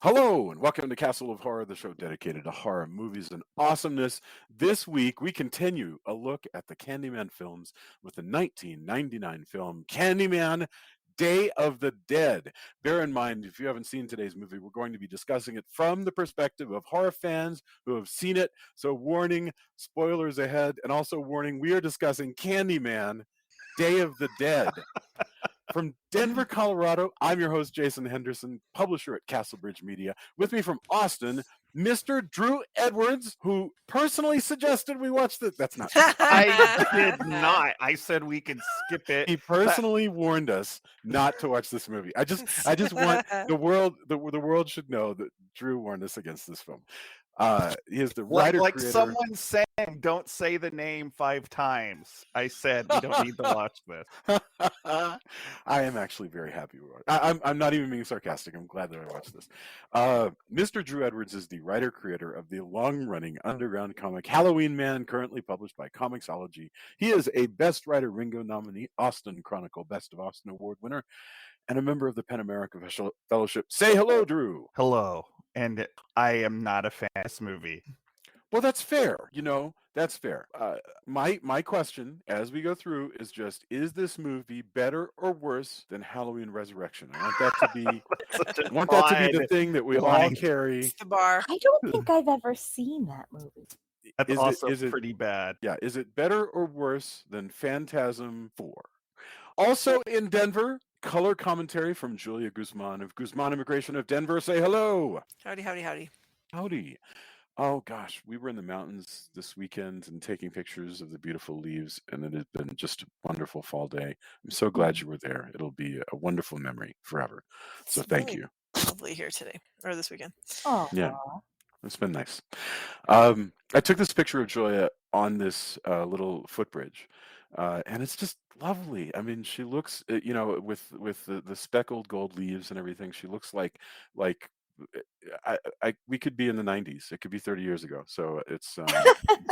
Hello and welcome to Castle of Horror, the show dedicated to horror movies and awesomeness. This week we continue a look at the Candyman films with the 1999 film Candyman Day of the Dead. Bear in mind, if you haven't seen today's movie, we're going to be discussing it from the perspective of horror fans who have seen it. So warning, spoilers ahead, and also warning, we are discussing Candyman Day of the Dead. From Denver, Colorado, I'm your host, Jason Henderson, publisher at Castlebridge Media. With me from Austin, Mr. Drew Edwards, who personally suggested we watch this. That's not true. I did not. I said we could skip it. He personally warned us not to watch this movie. I just want the world should know that Drew warned us against this film. He is the writer, like creator. someone saying, "Don't say the name 5 times." I said we don't need to watch this. I am actually very happy. I'm not even being sarcastic. I'm glad that I watched this. Mr. Drew Edwards is the writer-creator of the long-running underground comic Halloween Man, currently published by Comixology. He is a Best Writer Ringo nominee, Austin Chronicle Best of Austin Award winner, and a member of the PEN America Fellowship. Say hello, Drew. Hello. And I am not a fan of this movie. Well, that's fair. That's fair. My question as we go through is just, is this movie better or worse than Halloween Resurrection? I want that to be the thing that we all carry. It's the bar. I don't think I've ever seen that movie. That's is it pretty bad. Yeah, is it better or worse than Phantasm 4? Also in Denver, color commentary from Julia Guzman of Guzman Immigration of Denver. Say hello. Howdy, howdy, howdy. Howdy. Oh gosh, we were in the mountains this weekend and taking pictures of the beautiful leaves, and it has been just a wonderful fall day. I'm so glad you were there. It'll be a wonderful memory forever. So thank you. Lovely here today, or this weekend. Oh, yeah, it's been nice. I took this picture of Julia on this little footbridge, and it's just lovely. I mean, she looks, with the speckled gold leaves and everything. She looks like we could be in the 90s. It could be 30 years ago. So it's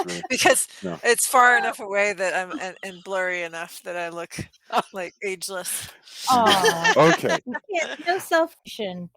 really, because it's far enough away that I'm and blurry enough that I look like ageless. Oh, okay. No self-fiction.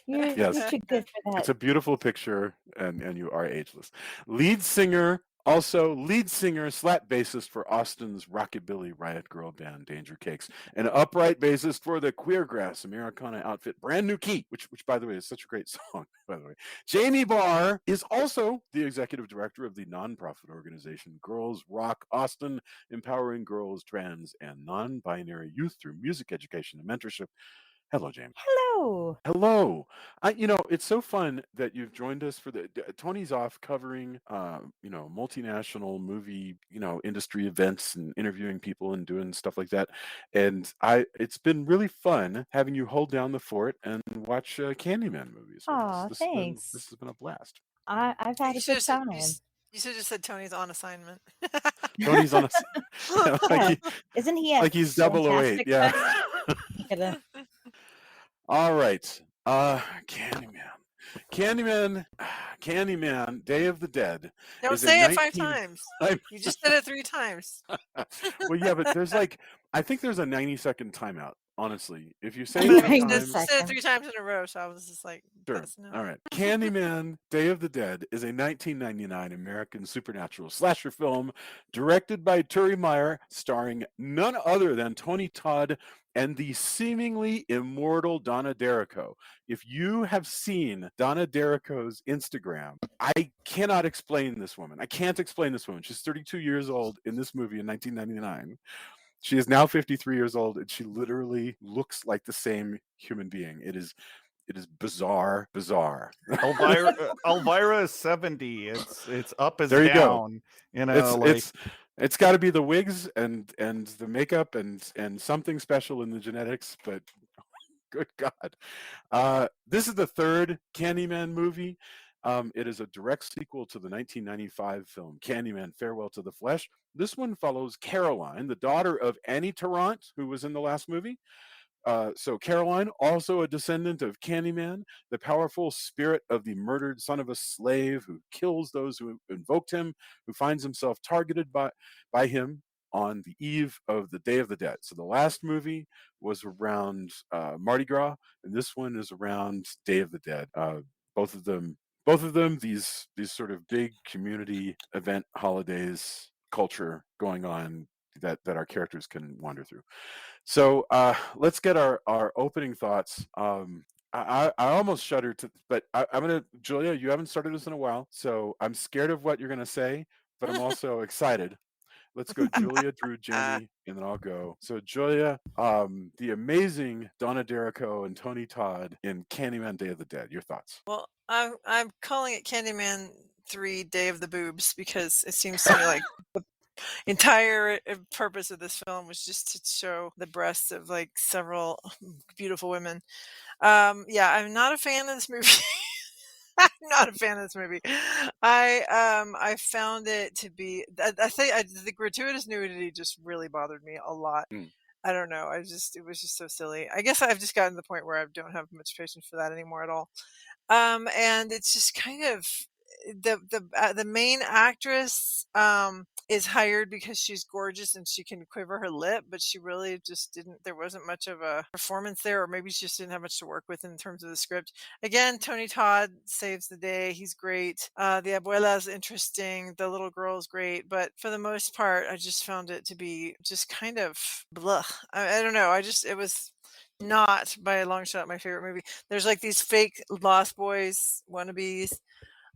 You're too good for that. It's a beautiful picture, and you are ageless. Lead singer slap bassist for Austin's rockabilly riot girl band Danger Cakes, and upright bassist for the Queergrass Americana outfit Brand New Key, which by the way is such a great song, by the way. Jamie Barr is also the executive director of the nonprofit organization Girls Rock Austin, empowering girls, trans, and non-binary youth through music education and mentorship. Hello, Jamie. Hello. It's so fun that you've joined us for Tony's off covering, multinational movie, industry events and interviewing people and doing stuff like that. And it's been really fun having you hold down the fort and watch Candyman movies. Oh, thanks. This has been a blast. I've had a good time. You should have just said Tony's on assignment. Tony's on assignment. Isn't he? Like he's 008. Yeah. All right. Candyman, Day of the Dead. Don't say it 5 times. You just said it 3 times. Well, yeah, but I think there's a 90-second timeout. Honestly, if you say it 3 times, said it 3 times in a row, so I was just like, sure. All right. Candyman, Day of the Dead is a 1999 American supernatural slasher film directed by Turi Meyer, starring none other than Tony Todd and the seemingly immortal Donna D'Errico. If you have seen Donna D'Errico's Instagram, I cannot explain this woman. I can't explain this woman. She's 32 years old in this movie in 1999. She is now 53 years old, and she literally looks like the same human being. It is bizarre. Elvira is 70. It's up as there you down. Go. It's got to be the wigs and the makeup and something special in the genetics, but good God. This is the third Candyman movie. It is a direct sequel to the 1995 film Candyman Farewell to the Flesh. This one follows Caroline, the daughter of Annie Tarrant, who was in the last movie. So Caroline, also a descendant of Candyman, the powerful spirit of the murdered son of a slave who kills those who invoked him, who finds himself targeted by him on the eve of the Day of the Dead. So the last movie was around Mardi Gras, and this one is around Day of the Dead. Both of them, these sort of big community event holidays, culture going on that our characters can wander through. So let's get our opening thoughts. I almost shudder to, but I'm gonna, Julia, you haven't started this in a while, so I'm scared of what you're gonna say, but I'm also excited. Let's go Julia, Drew, Jamie, and then I'll go. So Julia, the amazing Donna D'Errico and Tony Todd in Candyman Day of the Dead. Your thoughts? Well, I'm calling it Candyman 3 Day of the Boobs because it seems to me like the entire purpose of this film was just to show the breasts of like several beautiful women. Yeah, I'm not a fan of this movie. I'm not a fan of this movie. I found it to be. I think the gratuitous nudity just really bothered me a lot. Mm. I don't know. It was just so silly. I guess I've just gotten to the point where I don't have much patience for that anymore at all. And it's just kind of the main actress is hired because she's gorgeous and she can quiver her lip, but she really just didn't. There wasn't much of a performance there, or maybe she just didn't have much to work with in terms of the script. Again, Tony Todd saves the day. He's great. The abuela's interesting. The little girl's great, but for the most part, I just found it to be just kind of blah. I don't know. It was not by a long shot my favorite movie. There's like these fake Lost Boys wannabes,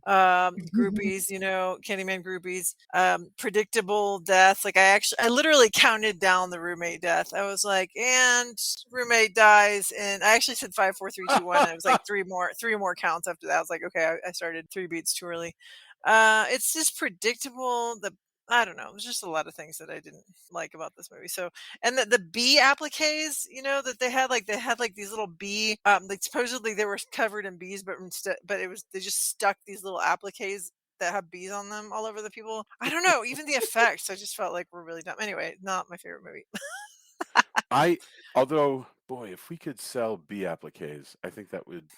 groupies, Candyman groupies, predictable deaths. Like I literally counted down the roommate death. I was like, and roommate dies, and I actually said 5, 4, 3, 2, 1. And it was like three more counts after that. I was like, okay, I started 3 beats too early. It's just predictable. I don't know. There's just a lot of things that I didn't like about this movie. So, and the bee appliques, that they had like these little bee, like supposedly they were covered in bees, but they just stuck these little appliques that have bees on them all over the people. I don't know. Even the effects, I just felt like were really dumb. Anyway, not my favorite movie. Although, boy, if we could sell bee appliques, I think that would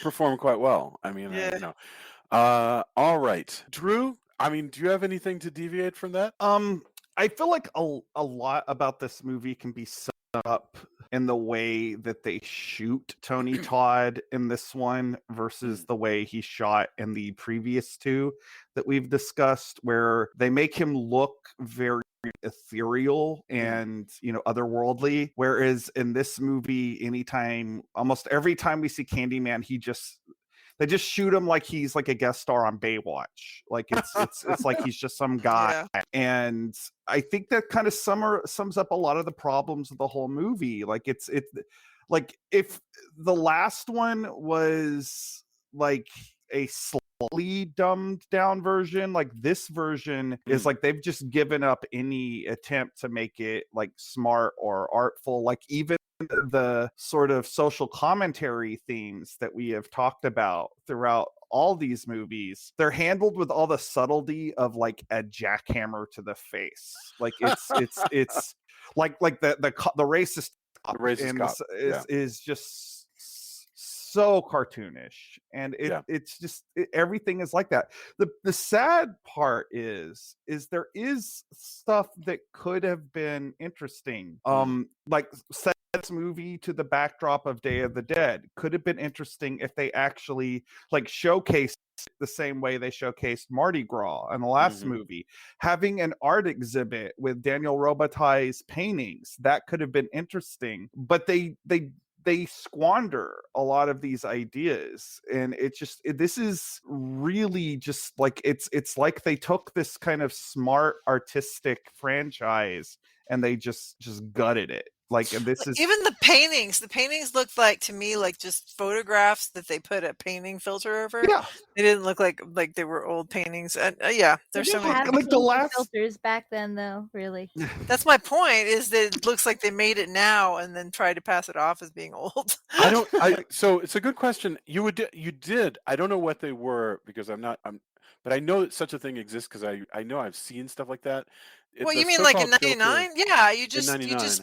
perform quite well. I mean, Yeah. all right, Drew. I mean, do you have anything to deviate from that? I feel like a lot about this movie can be summed up in the way that they shoot Tony Todd in this one versus the way he shot in the previous two that we've discussed, where they make him look very ethereal and otherworldly, whereas in this movie, almost every time we see Candyman, they just shoot him like he's like a guest star on Baywatch. Like it's like he's just some guy. Yeah. And I think that kind of sums up a lot of the problems of the whole movie. Like it's like if the last one was like a slightly dumbed down version, like this version is like they've just given up any attempt to make it like smart or artful. Like even the sort of social commentary themes that we have talked about throughout all these movies, they're handled with all the subtlety of like a jackhammer to the face. Like it's like the racist The racist cop is just so cartoonish, and it's just everything is like that. The sad part is there is stuff that could have been interesting. Like set this movie to the backdrop of Day of the Dead could have been interesting if they actually like showcased the same way they showcased Mardi Gras in the last movie. Having an art exhibit with Daniel Robitaille's paintings, that could have been interesting, but they squander a lot of these ideas, and this is really just like it's like they took this kind of smart artistic franchise and they just gutted it. Like this is even the paintings looked like to me like just photographs that they put a painting filter over. Yeah, they didn't look like they were old paintings. And there's so many like the last filters back then, though. Really, that's my point, is that it looks like they made it now and then tried to pass it off as being old. So it's a good question. You did. I don't know what they were because but I know that such a thing exists because I know I've seen stuff like that. What you mean, like in '99? Yeah, you just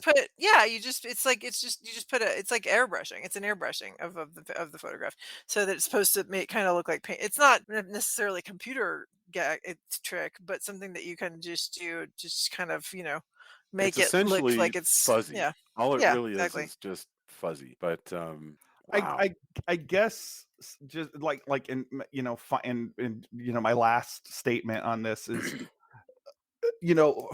put it's like airbrushing. It's an airbrushing of the photograph, so that it's supposed to kind of look like paint. It's not necessarily computer gag, it's trick, but something that you can just do, just kind of, It's make it look essentially like it's fuzzy. All it yeah, really exactly. is just fuzzy. But I wow. I I guess just like in in my last statement on this is you know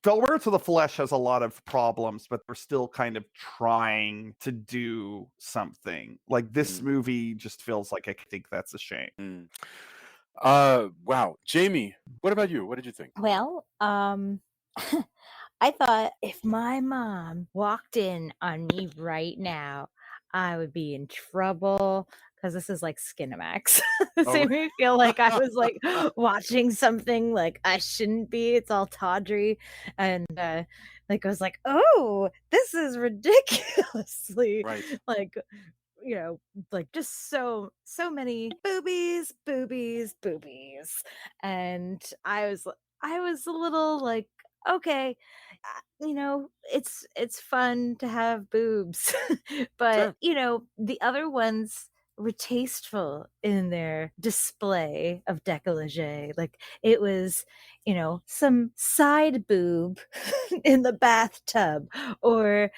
Felloware to the Flesh has a lot of problems, but they're still kind of trying to do something. Like this movie just feels like I think that's a shame. Wow. Jamie, what about you? What did you think? Well, I thought if my mom walked in on me right now, I would be in trouble because this is like Skinamax. This Oh. made me feel like I was like watching something like I shouldn't be. It's all tawdry, and like I was like, oh, this is ridiculously Right. like like just so many boobies, and I was a little like, okay, it's fun to have boobs, but Sure. the other ones were tasteful in their display of décolleté. Like it was, some side boob in the bathtub, or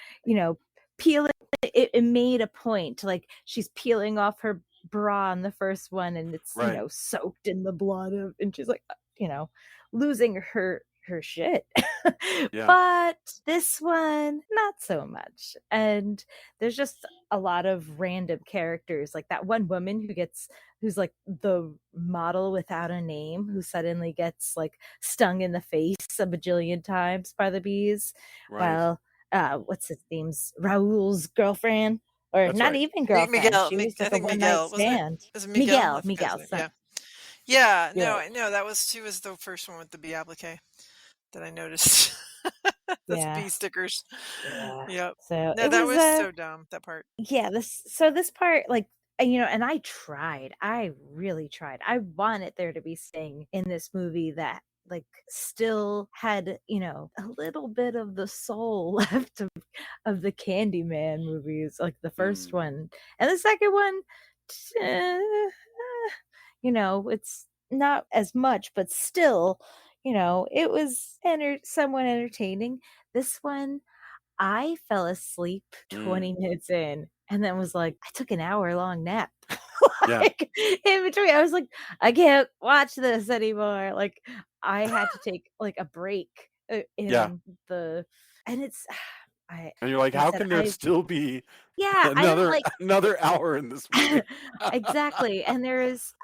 peeling. It made a point, like she's peeling off her bra in the first one, and it's Right. soaked in the blood and she's like losing her shit. Yeah. But this one, not so much. And there's just a lot of random characters, like that one woman who's like the model without a name, who suddenly gets like stung in the face a bajillion times by the bees. Right. While what's his name's Raul's girlfriend, or That's not right. even girlfriend. She was I just a think one night Miguel, wasn't it? stand. Was it Miguel? I think that was Miguel, it. son. Yeah. Yeah, Yeah. no, she was the first one with the bee applique that I noticed. Those Yeah. bee stickers. Yeah. Yep. So No, it that was was so dumb, that part. yeah, this part, like, and I really tried. I wanted there to be something in this movie that like still had, a little bit of the soul left of the Candyman movies, like the first one. And the second one, eh, it's not as much, but still, it was somewhat entertaining. This one, I fell asleep 20 minutes in, and then was like, I took an hour-long nap. Yeah. Like, in between, I was like, I can't watch this anymore. Like, I had to take like a break Yeah. and it's, And you're like, like I how said, can there still be yeah, I don't like another hour in this movie? exactly. And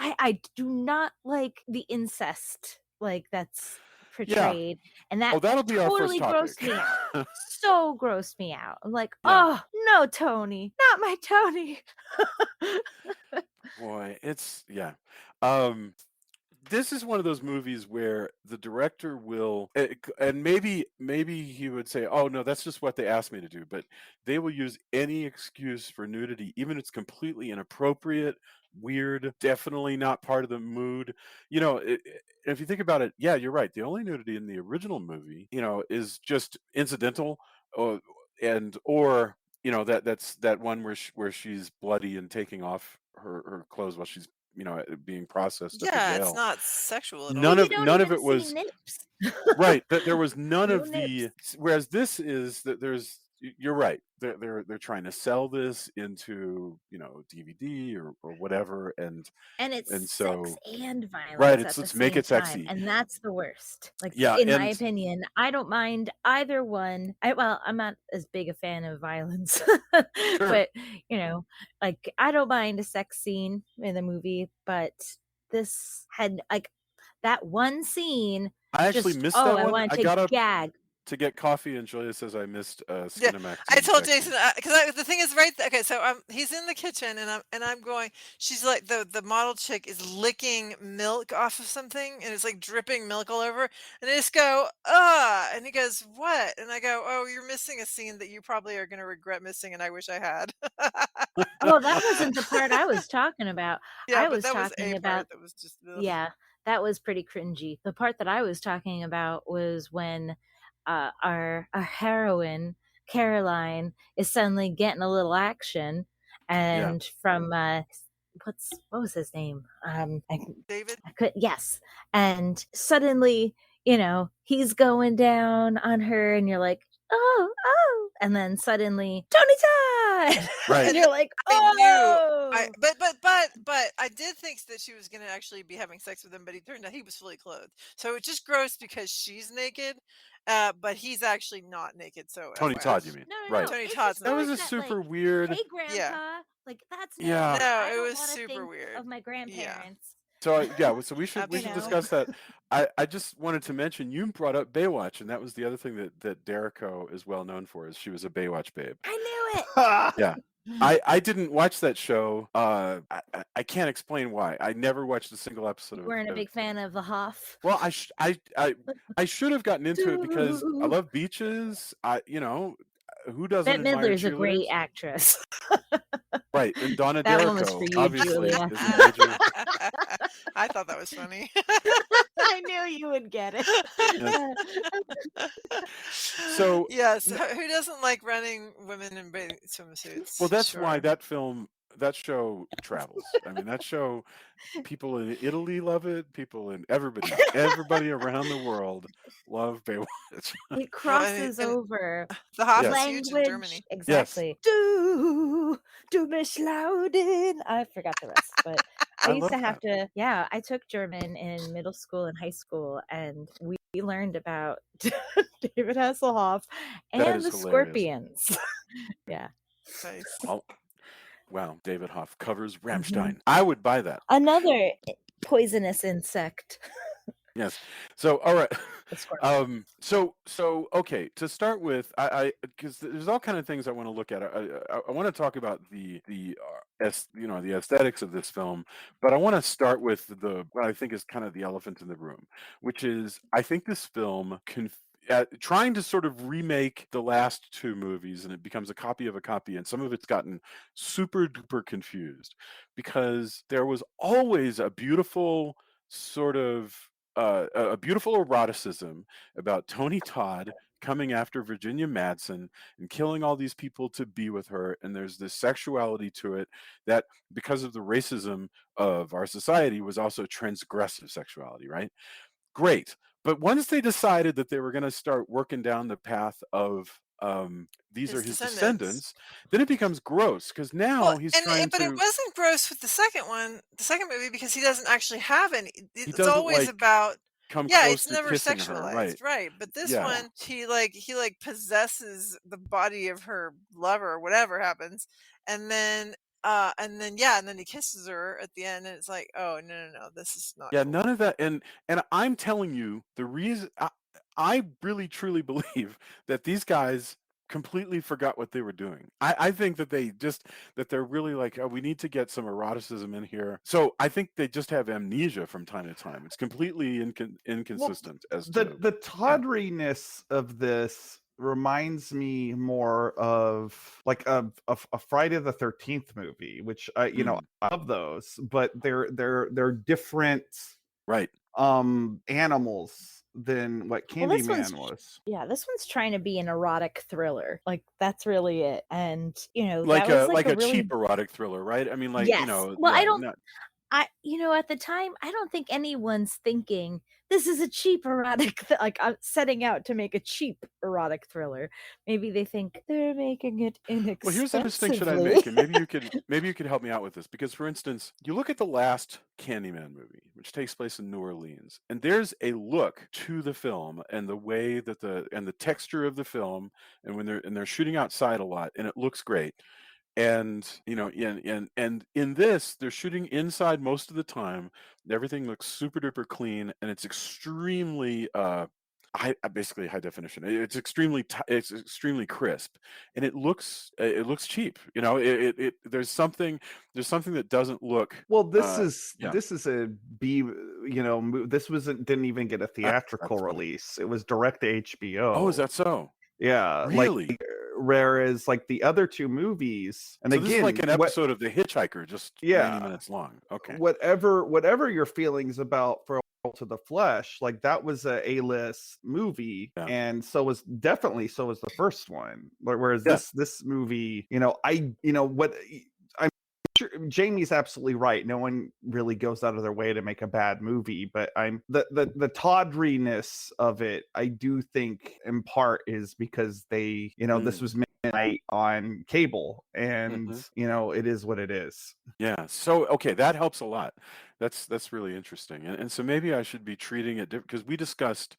I do not like the incest like that's Yeah. portrayed, and that Oh, that'll be our first totally grossed topic. me out. So grossed me out. I'm like, Yeah. oh no, Tony, not my Tony. Boy, it's yeah. This is one of those movies where the director will and maybe he would say, oh no, that's just what they asked me to do, but they will use any excuse for nudity, even if it's completely inappropriate, weird, definitely not part of the mood. If you think about it, yeah, you're right, the only nudity in the original movie is just incidental, or that's that one where she's bloody and taking off her clothes while she's being processed at the Yeah, it's jail. not sexual at Well, all. you don't None of even it see was nips. right. That there was none No of nips. whereas this is that there's you're right. They're trying to sell this into DVD or whatever, and it's sex so and right. violence It's at the let's make same it time, sexy. and that's the worst. Like, Yeah, in my and opinion, I don't mind either one. I'm not as big a fan of violence, sure. but like, I don't mind a sex scene in the movie, but this had like that one scene. I actually Just, missed oh, that I one. wanted I to got up gag. to get coffee, and Julia says I missed Yeah, I Skinamax's told Jason section. because the thing is right. Okay, so he's in the kitchen and I'm going. She's like the model chick is licking milk off of something and it's like dripping milk all over. And I just go, and he goes, what? And I go, oh, you're missing a scene that you probably are going to regret missing, and I wish I had. Oh, that wasn't the part I was talking about. Yeah, I but was that was talking a about part that was just ugh. Yeah, that was pretty cringy. The part that I was talking about was when our heroine Caroline is suddenly getting a little action, Yeah. and from what was his name? David. Yes. And suddenly, he's going down on her, and you're like, oh, and then suddenly Tony Todd, Right. and you're like, But I did think that she was going to actually be having sex with him, but he turned out he was fully clothed. So it's just gross because she's naked, but he's actually not naked. So Tony FYI. Todd, you mean? No, Right. Tony it's Todd's just That not was a naked. super like, weird. hey, Grandpa. Yeah. Like, that's Yeah. No, I it don't was wanna super think weird. of my grandparents. So so we should Absolutely. discuss that. I just wanted to mention you brought up Baywatch, and that was the other thing that Derico is well known for, is she was a Baywatch babe. I knew it. Yeah. I didn't watch that show. I can't explain why. I never watched a single episode You of weren't a big fan of the Hoff. Well, I should have gotten into it because I love beaches. Who doesn't Bette admire Midler's a great cheerleaders? actress. Right, and Donna That one was for Derico you, obviously Julia. is a major. I thought that was funny. I knew you would get it. So yes, who doesn't like running women in bathing swimsuits? well, that's why Sure. that show travels. I mean, that show, people in Italy love it. People in everybody around the world love Baywatch. It crosses and over the Hoff Yes. is huge in language. Germany. Exactly. Du mich lauden. I forgot the rest, but I used to have to. Yeah, I took German in middle school and high school, and we learned about David Hasselhoff That and is the hilarious. Scorpions. Yeah. Nice. Wow, David Hoff covers Mm-hmm. Rammstein. I would buy that. Another poisonous insect. Yes. So, all right. The scorpion. So okay. To start with, because there's all kind of things I want to look at. I want to talk about the aesthetics of this film, but I want to start with what I think is kind of the elephant in the room, which is I think this film trying to sort of remake the last two movies, and it becomes a copy of a copy, and some of it's gotten super duper confused because there was always a beautiful sort of a beautiful eroticism about Tony Todd coming after Virginia Madsen and killing all these people to be with her, and there's this sexuality to it that, because of the racism of our society, was also transgressive sexuality, right? Great. But once they decided that they were going to start working down the path of these are his descendants, then it becomes gross because now he's trying but to. it wasn't gross with the second movie, because he doesn't actually have any. It's doesn't, always about come close it's to never kissing sexualized, her, right? But this one, he possesses the body of her lover, whatever happens, and then he kisses her at the end, and it's like, oh no, this is not. Yeah, cool. none of that, and I'm telling you, the reason I really truly believe that these guys completely forgot what they were doing. I think that they're really like, oh, we need to get some eroticism in here. So I think they just have amnesia from time to time. It's completely inconsistent. Well, the tawdriness of this reminds me more of like a Friday the 13th movie, which I love those, but they're different, right? Animals than what Candyman was. Yeah, this one's trying to be an erotic thriller. Like, that's really it. And like that was a really cheap erotic thriller, right? I mean, like, yes. Well, I don't. Not... at the time, I don't think anyone's thinking this is a cheap erotic. Like, I'm setting out to make a cheap erotic thriller. Maybe they think they're making it inexpensively. Well, here's a distinction I make, and maybe you could help me out with this, because, for instance, you look at the last Candyman movie, which takes place in New Orleans, and there's a look to the film and the way that the texture of the film, and when they're shooting outside a lot, and it looks great. And and in this, they're shooting inside most of the time. Everything looks super duper clean, and it's extremely basically high definition. It's extremely crisp, and it looks cheap. There's something that doesn't look. Well, this is a B. This didn't even get a theatrical release. It was direct to HBO. Oh, is that so? Yeah, really. Whereas, like, the other two movies, and so again, this is like an episode of The Hitchhiker, just 90 minutes long. Okay. Whatever your feelings about For to the Flesh, like, that was a A-list movie, and so was the first one. Whereas this movie, I'm Jamie's absolutely right. No one really goes out of their way to make a bad movie, but the tawdriness of it, I do think in part is because they, this was midnight on cable, and it is what it is. Yeah. So okay, that helps a lot. That's really interesting, and so maybe I should be treating it different, because we've discussed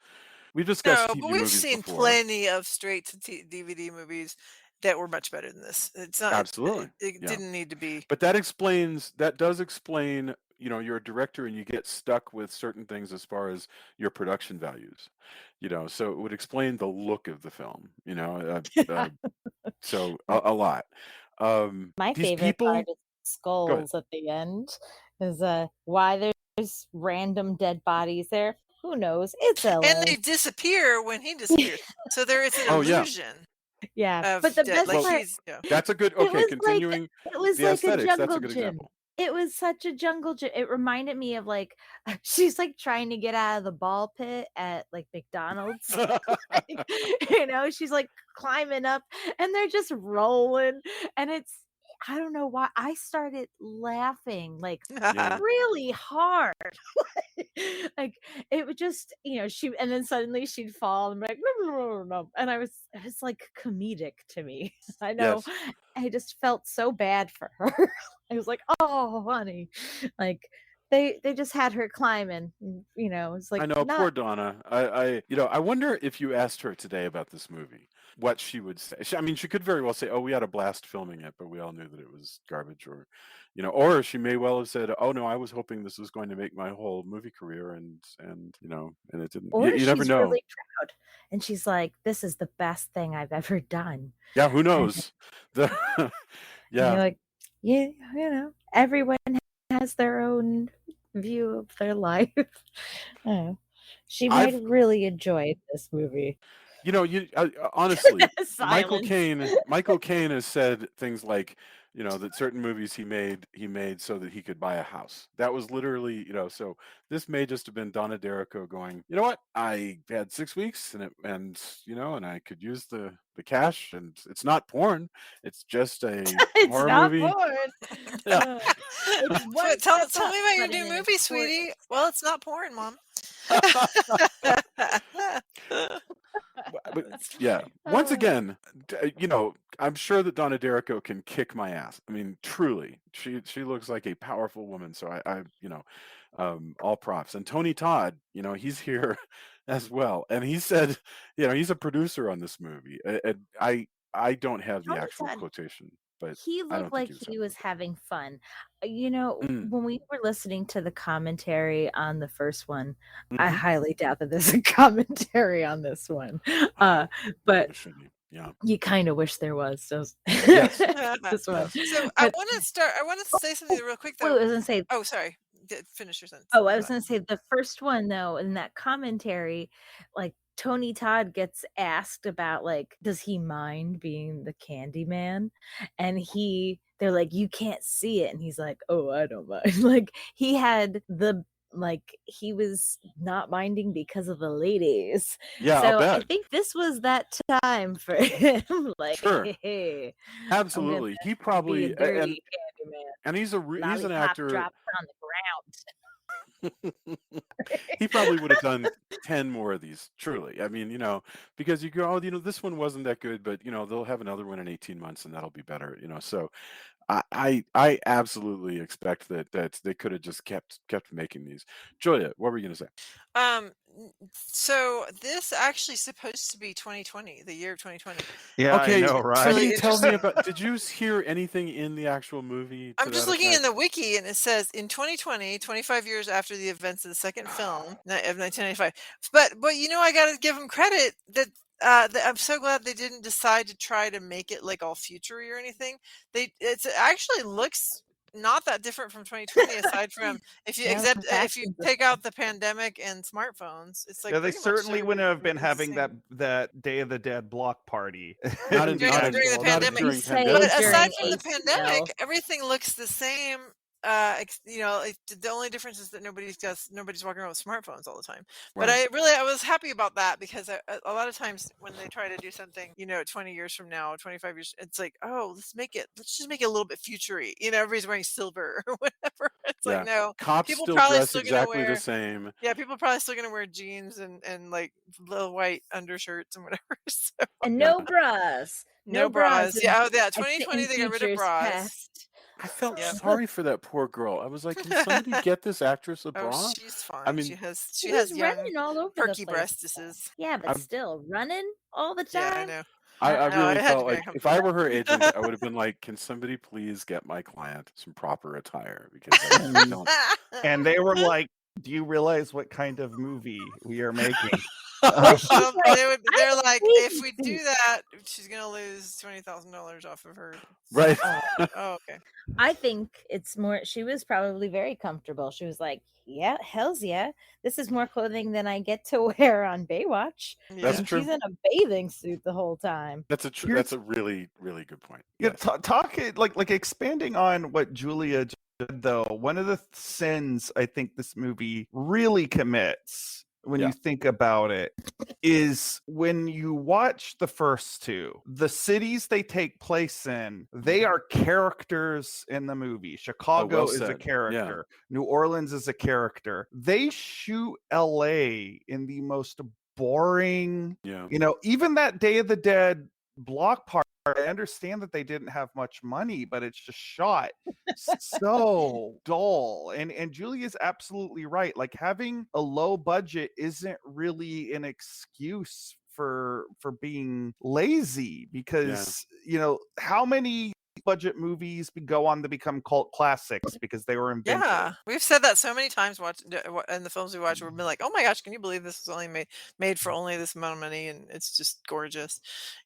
No, TV but we've movies seen before. plenty of straight to DVD movies that were much better than this. It's not Absolutely. It didn't need to be. But that does explain, you're a director and you get stuck with certain things as far as your production values, so it would explain the look of the film, so a lot. My These favorite people, part is skulls at the end. Is why there's random dead bodies there. Who knows? It's LA. And they disappear when he disappears. So there is an illusion. Yeah, but the best part, that's a good, continuing. It was the like aesthetics, a jungle that's a good gym. example. It was such a jungle gym. It reminded me of like she's like trying to get out of the ball pit at like McDonald's. She's like climbing up and they're just rolling, and I don't know why I started laughing like really hard. Like it would just, and then suddenly she'd fall and be like, and it was like comedic to me. I know. Yes. I just felt so bad for her. I was like, oh, honey, like they just had her climbing. It's like, I know, poor Donna. I wonder if you asked her today about this movie, what she would say. She could very well say, "Oh, we had a blast filming it, but we all knew that it was garbage," or she may well have said, "Oh no, I was hoping this was going to make my whole movie career," and it didn't. Or you never she's know. really proud, and she's like, "This is the best thing I've ever done." Yeah, who knows? Like, everyone has their own view of their life. She might really enjoy this movie. Honestly, Michael Caine has said things like, that certain movies he made so that he could buy a house. That was literally, so this may just have been Donna D'Errico going, you know what, I had 6 weeks and I could use the cash, and it's not porn, it's just a horror movie. Porn. Yeah. Tell me about your new movie, sweetie. Well, it's not porn, Mom. But yeah, once again, I'm sure that Donna D'Errico can kick my ass. Truly, she looks like a powerful woman. So all props. And Tony Todd, he's here as well, and he said, he's a producer on this movie. I don't have the actual quotation, but he looked like he was having fun. When we were listening to the commentary on the first one, I highly doubt that there's a commentary on this one. But you kind of wish there was. So yes. This one. So I want to say something real quick though. I was gonna say. Oh, sorry. Finish your sentence. Oh, I was gonna say the first one though, in that commentary, like Tony Todd gets asked about like, does he mind being the Candyman? And they're like, you can't see it, and he's like, oh, I don't mind. Like he was not minding because of the ladies. Yeah, so I'll bet. I think this was that time for him. Like, sure. Hey, absolutely. He probably be a dirty Candyman. And he's an actor. Dropped on the ground. He probably would have done 10 more of these, truly. Because you go, this one wasn't that good, but they'll have another one in 18 months and that'll be better. So I absolutely expect that they could have just kept making these. Julia, what were you gonna say? So this actually supposed to be 2020, the year of 2020. Yeah, okay, I know, right? Really tell me about. Did you hear anything in the actual movie? I'm just looking in the wiki, and it says in 2020, 25 years after the events of the second film of 1995. But I got to give them credit that. I'm so glad they didn't decide to try to make it like all future-y or anything. It actually looks not that different from 2020, aside from if you take out the pandemic and smartphones. It's like they certainly wouldn't have been having that Day of the Dead block party. During the pandemic. But aside from the pandemic, everything looks the same. the only difference is that nobody's walking around with smartphones all the time. Right. But I was happy about that, because a lot of times when they try to do something, 20 years from now, 25 years, it's like, oh, let's just make it a little bit futury. Everybody's wearing silver or whatever. It's like, no, Cops people still probably dress still gonna exactly the wear. same. Yeah, people are probably still gonna wear jeans and like little white undershirts and whatever. So. And no bras. No bras. Yeah, in- oh yeah, in 2020 they got rid of futures bras. past. I felt Yep. sorry for that poor girl. I was like, can somebody get this actress a Oh, bra? she's fine. I mean, she She has was young running all over perky the place. breastises. Yeah, but I'm- still running all the Yeah, I time. know. I No, really it had to felt be like if I uncomfortable. were her agent, I would have been like, can somebody please get my client some proper attire? Because I don't. And they were like, do you realize what kind of movie we are making? They're I like, hate if we these. do that, she's gonna lose $20,000 off of her. Right. Oh, okay. I think it's more, she was probably very comfortable. She was like, yeah, hells yeah. This is more clothing than I get to wear on Baywatch. That's And true. she's in a bathing suit the whole time. That's a really, really good point. Yeah, Yes. talk like expanding on what Julia did, though. One of the sins I think this movie really commits, when you think about it, is when you watch the first two, the cities they take place in, they are characters in the movie. Chicago is a character. New Orleans is a character. They shoot LA in the most boring, even that Day of the Dead block party. I understand that they didn't have much money, but it's just shot so dull. And Julia's absolutely right. Like, having a low budget isn't really an excuse for being lazy, because how many budget movies go on to become cult classics because they were invented? Yeah, we've said that so many times in the films we watch. We've been like, oh my gosh, can you believe this was only made for only this amount of money, and it's just gorgeous.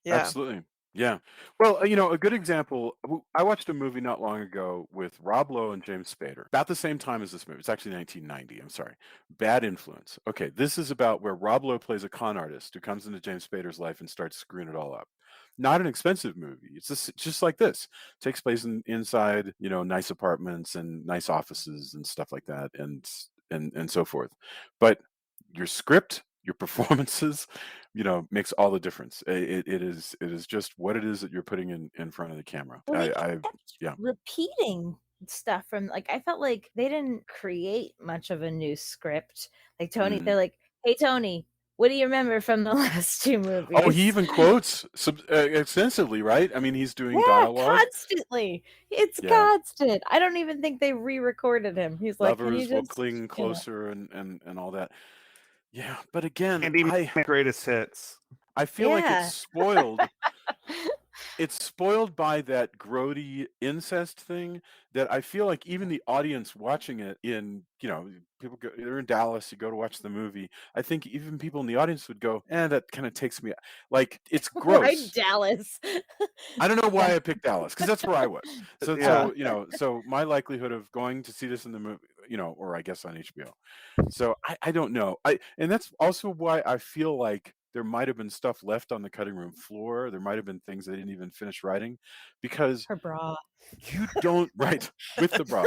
Yeah. Absolutely. Yeah. Well, a good example, I watched a movie not long ago with Rob Lowe and James Spader, about the same time as this movie. It's actually 1990. I'm sorry. Bad Influence. Okay, this is about where Rob Lowe plays a con artist who comes into James Spader's life and starts screwing it all up. Not an expensive movie. It's just like this. It takes place inside, nice apartments and nice offices and stuff like that, and so forth. But your script, your performances, makes all the difference. It is just what it is that you're putting in front of the camera. Well, repeating stuff from, like, I felt like they didn't create much of a new script. Like Tony, they're like, hey Tony, what do you remember from the last two movies? Oh, he even quotes extensively, right? I mean, he's doing dialogue constantly. It's constant. I don't even think they re-recorded him. He's like, lovers will cling closer and all that. Yeah, but again, Candyman greatest hits. I feel like it's spoiled. It's spoiled by that grody incest thing that I feel like even the audience watching it people they're in Dallas, you go to watch the movie. I think even people in the audience would go, that kind of takes me, like, it's gross. Right, Dallas. I don't know why I picked Dallas, because that's where I was. So my likelihood of going to see this in the movie, or I guess on HBO. So I don't know. And that's also why I feel like there might have been stuff left on the cutting room floor. There might have been things they didn't even finish writing, because her bra. You don't with the bra.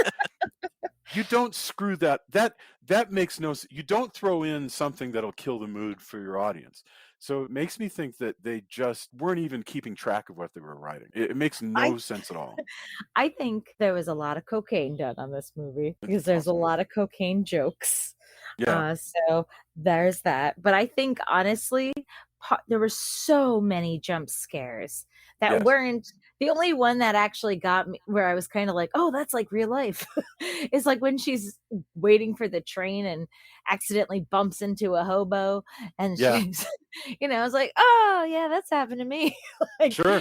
You don't screw that. That makes no sense. You don't throw in something that'll kill the mood for your audience. So it makes me think that they just weren't even keeping track of what they were writing. It makes no sense at all. I think there was a lot of cocaine done on this movie, because there's a lot of cocaine jokes. Yeah. So there's that. But I think, honestly, there were so many jump scares that weren't, the only one that actually got me where I was kind of like, oh, that's like real life, is like when she's waiting for the train and accidentally bumps into a hobo, and she's, I was like, oh yeah, that's happened to me. Like, sure.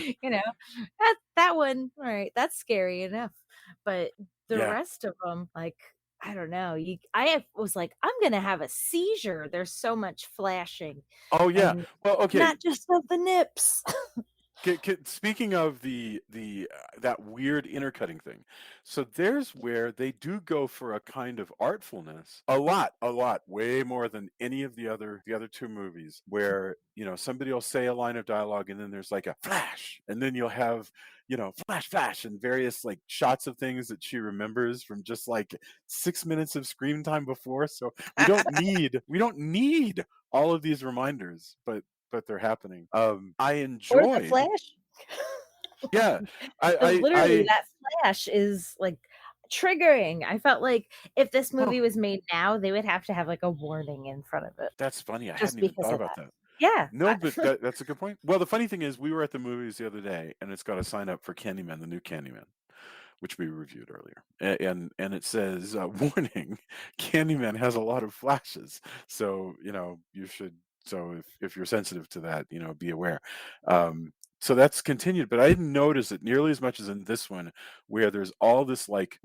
That one, all right, that's scary enough. But the rest of them, like, I don't know. I was like, I'm gonna have a seizure. There's so much flashing. Oh yeah. Well, okay. Not just of the nips. Speaking of the that weird intercutting thing, so there's where they do go for a kind of artfulness, a lot, way more than any of the other two movies, where somebody will say a line of dialogue and then there's like a flash, and then you'll have flash and various like shots of things that she remembers from just like 6 minutes of screen time before. So we don't need all of these reminders, but they're happening. I Or the enjoyed. flash. Yeah, Literally, that flash is like triggering. I felt like if this movie was made now, they would have to have like a warning in front of it. That's funny. I Just hadn't even because thought of about that. that. Yeah. No, but that's a good point. Well, the funny thing is, we were at the movies the other day, and it's got a sign up for Candyman, the new Candyman, which we reviewed earlier, and it says, "Warning: Candyman has a lot of flashes, so you should. So if you're sensitive to that, be aware." So that's continued, but I didn't notice it nearly as much as in this one, where there's all this like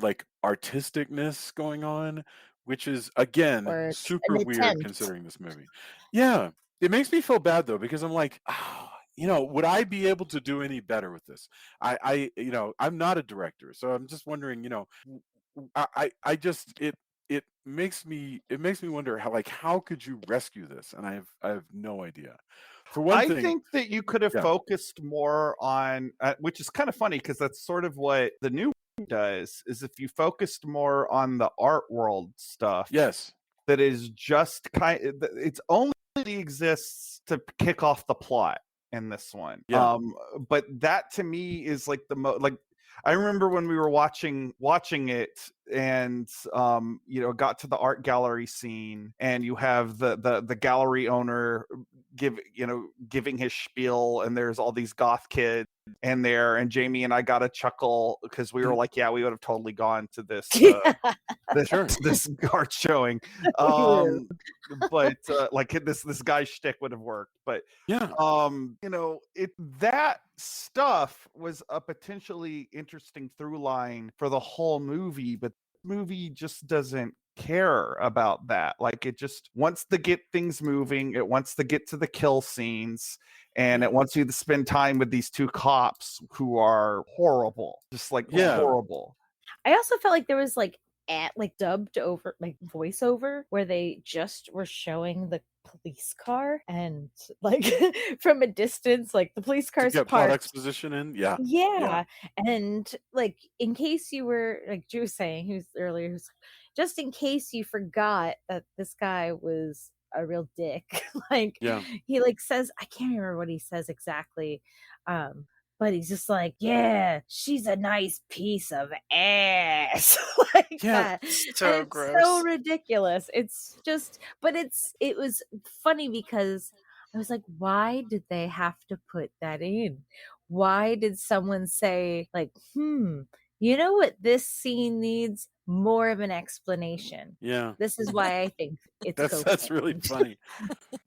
artisticness going on, which is again Or super an weird attempt. considering this movie. Yeah, it makes me feel bad though, because I'm like, would I be able to do any better with this? I'm not a director, so I'm just wondering, I just it makes me wonder how could you rescue this? And I have no idea. For one I thing, think that you could have yeah. focused more on, which is kind of funny because that's sort of what the new one does. Is if you focused more on the art world stuff, Yes, that is just it's only exists to kick off the plot in this one. Yeah. But that to me is like the like I remember when we were watching it and got to the art gallery scene, and you have the gallery owner giving his spiel, and there's all these goth kids in there, and Jamie and I got a chuckle because we were like, yeah, we would have totally gone to this this art showing. But like this guy's shtick would have worked. But yeah, that stuff was a potentially interesting through line for the whole movie, but the movie just doesn't care about that. Like, it just wants to get things moving, it wants to get to the kill scenes, and it wants you to spend time with these two cops who are horrible, just like horrible. I also felt like there was like dubbed over, like voiceover, where they just were showing the police car, and like from a distance, like the police car's to get plot parked. exposition in. Yeah. And like, in case you were, like Drew was saying, who's just in case you forgot that this guy was a real dick. Like, he like says, I can't remember what he says exactly, but he's just like, yeah, she's a nice piece of ass. Like that. So it's gross. so ridiculous. It's just, but it was funny because I was like, why did they have to put that in? Why did someone say, like, you know what this scene needs? More of an explanation. Yeah. This is why I think it's that's really funny.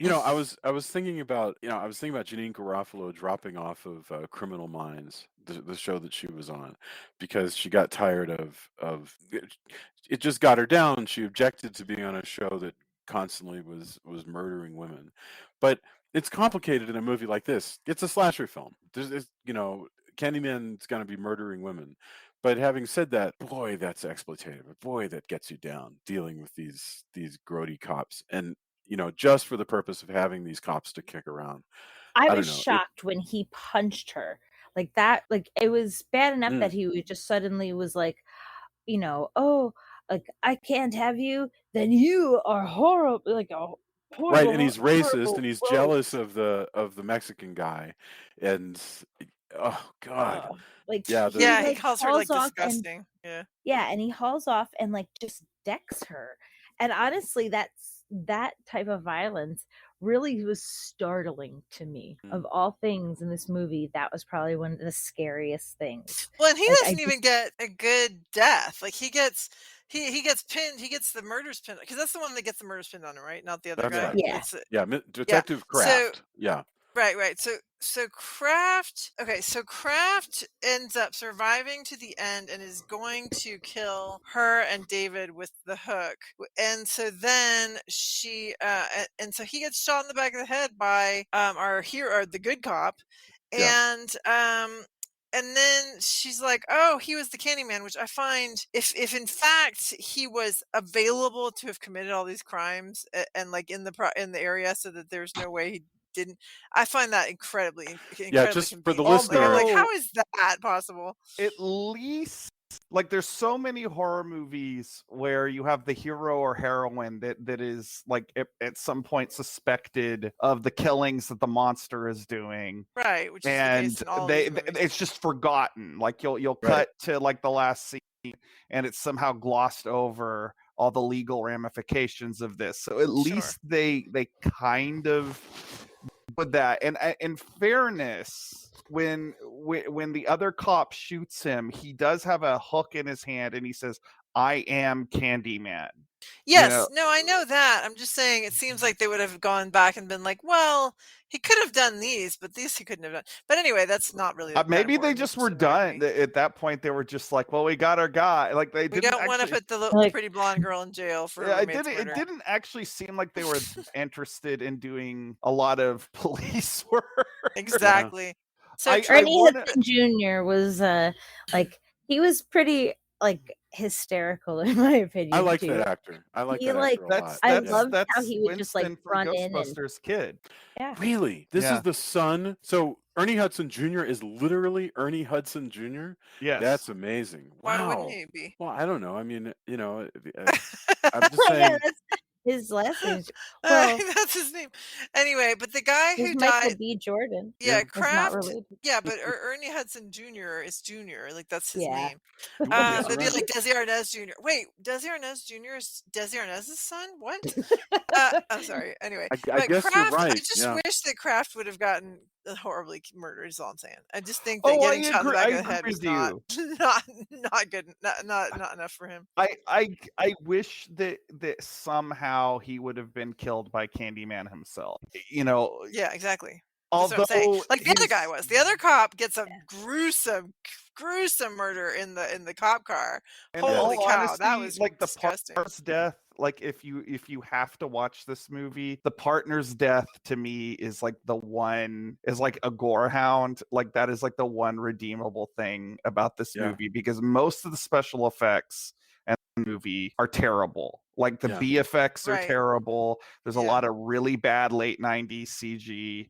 I was thinking about Janine Garofalo dropping off of Criminal Minds, the show that she was on, because she got tired of it just got her down. She objected to being on a show that constantly was murdering women. But it's complicated in a movie like this. It's a slasher film. There's Candyman's going to be murdering women. But having said that, boy, that's exploitative. Boy, that gets you down dealing with these grody cops, and just for the purpose of having these cops to kick around. I was shocked when he punched her like that. Like, it was bad enough that he just suddenly was like, oh, like, I can't have you. Then you are horrible, like a horrible, right, and he's racist, horrible, and he's gross. jealous of the Mexican guy, and oh god, like, he calls her like disgusting. And he hauls off and like just decks her. And honestly, that type of violence really was startling to me. Of all things in this movie, that was probably one of the scariest things. Well, and he doesn't even get a good death. Like, he gets pinned. He gets the murders pinned, because that's the one that gets the murders pinned on him, right? Not the other guy. Right. Detective Kraft. Right. So Kraft ends up surviving to the end and is going to kill her and David with the hook. And so then she and so he gets shot in the back of the head by our hero, the good cop. And then she's like, "Oh, he was the Candyman," which I find, if in fact he was available to have committed all these crimes and like in the area, so that there's no way he didn't. I find that incredibly just for the convenient. Like, I'm like, listener, how is that possible? at least, like, there's so many horror movies where you have the hero or heroine that is like at some point suspected of the killings that the monster is doing, Right, which is the and case in all of these movies. it's just forgotten. Like, you'll cut to like the last scene, and it's somehow glossed over all the legal ramifications of this. So at least they kind of with that. And in fairness, when the other cop shoots him, he does have a hook in his hand, and he says, "I am Candyman." Yes, no, I know that. I'm just saying, it seems like they would have gone back and been like, "Well, he could have done these, but these he couldn't have done." But anyway, that's not really. Maybe they just were done at that point. They were just like, "Well, we got our guy." Like, they We didn't don't want to actually put the pretty blonde girl in jail for it roommate's murder. It didn't actually seem like they were interested in doing a lot of police work. Exactly. So Ernie Hudson Jr. was like, he was pretty like hysterical, in my opinion. I like too. that actor. I like that actor a lot. I loved how he would Winston just like from run in Ghostbusters kid. Yeah. Really? This is the son. So Ernie Hudson Jr. is literally Ernie Hudson Jr. Yes. That's amazing. Wow. Why wouldn't he be? Well, I don't know. I mean, I'm just saying. Yeah, that's his last name. Well, that's his name. Anyway, but the guy who Michael died, B. Jordan. Yeah, Not Kraft. related. Yeah, but Ernie Hudson Jr. is Junior. Like, that's his name. Yes, They'd be right. like Desi Arnaz Jr. Wait, Desi Arnaz Jr. is Desi Arnaz's son? What? I'm sorry. Anyway, I guess Kraft, you're right. I just wish that Kraft would have gotten horribly murdered. Is all I'm saying. I just think that Oh, getting shot in the back of the I head agree was with not good. Not enough for him. I wish that somehow he would have been killed by Candyman himself. Yeah, exactly. Although, that's what I'm saying. Like, the other guy was. The other cop gets a gruesome murder in the cop car. Holy cow, honestly, that was like disgusting. The partner's death. Like, if you have to watch this movie, the partner's death to me is like the one, is like a gore hound. Like, that is like the one redeemable thing about this movie, because most of the special effects and the movie are terrible. Like, the VFX are terrible. There's a lot of really bad late 90s CG.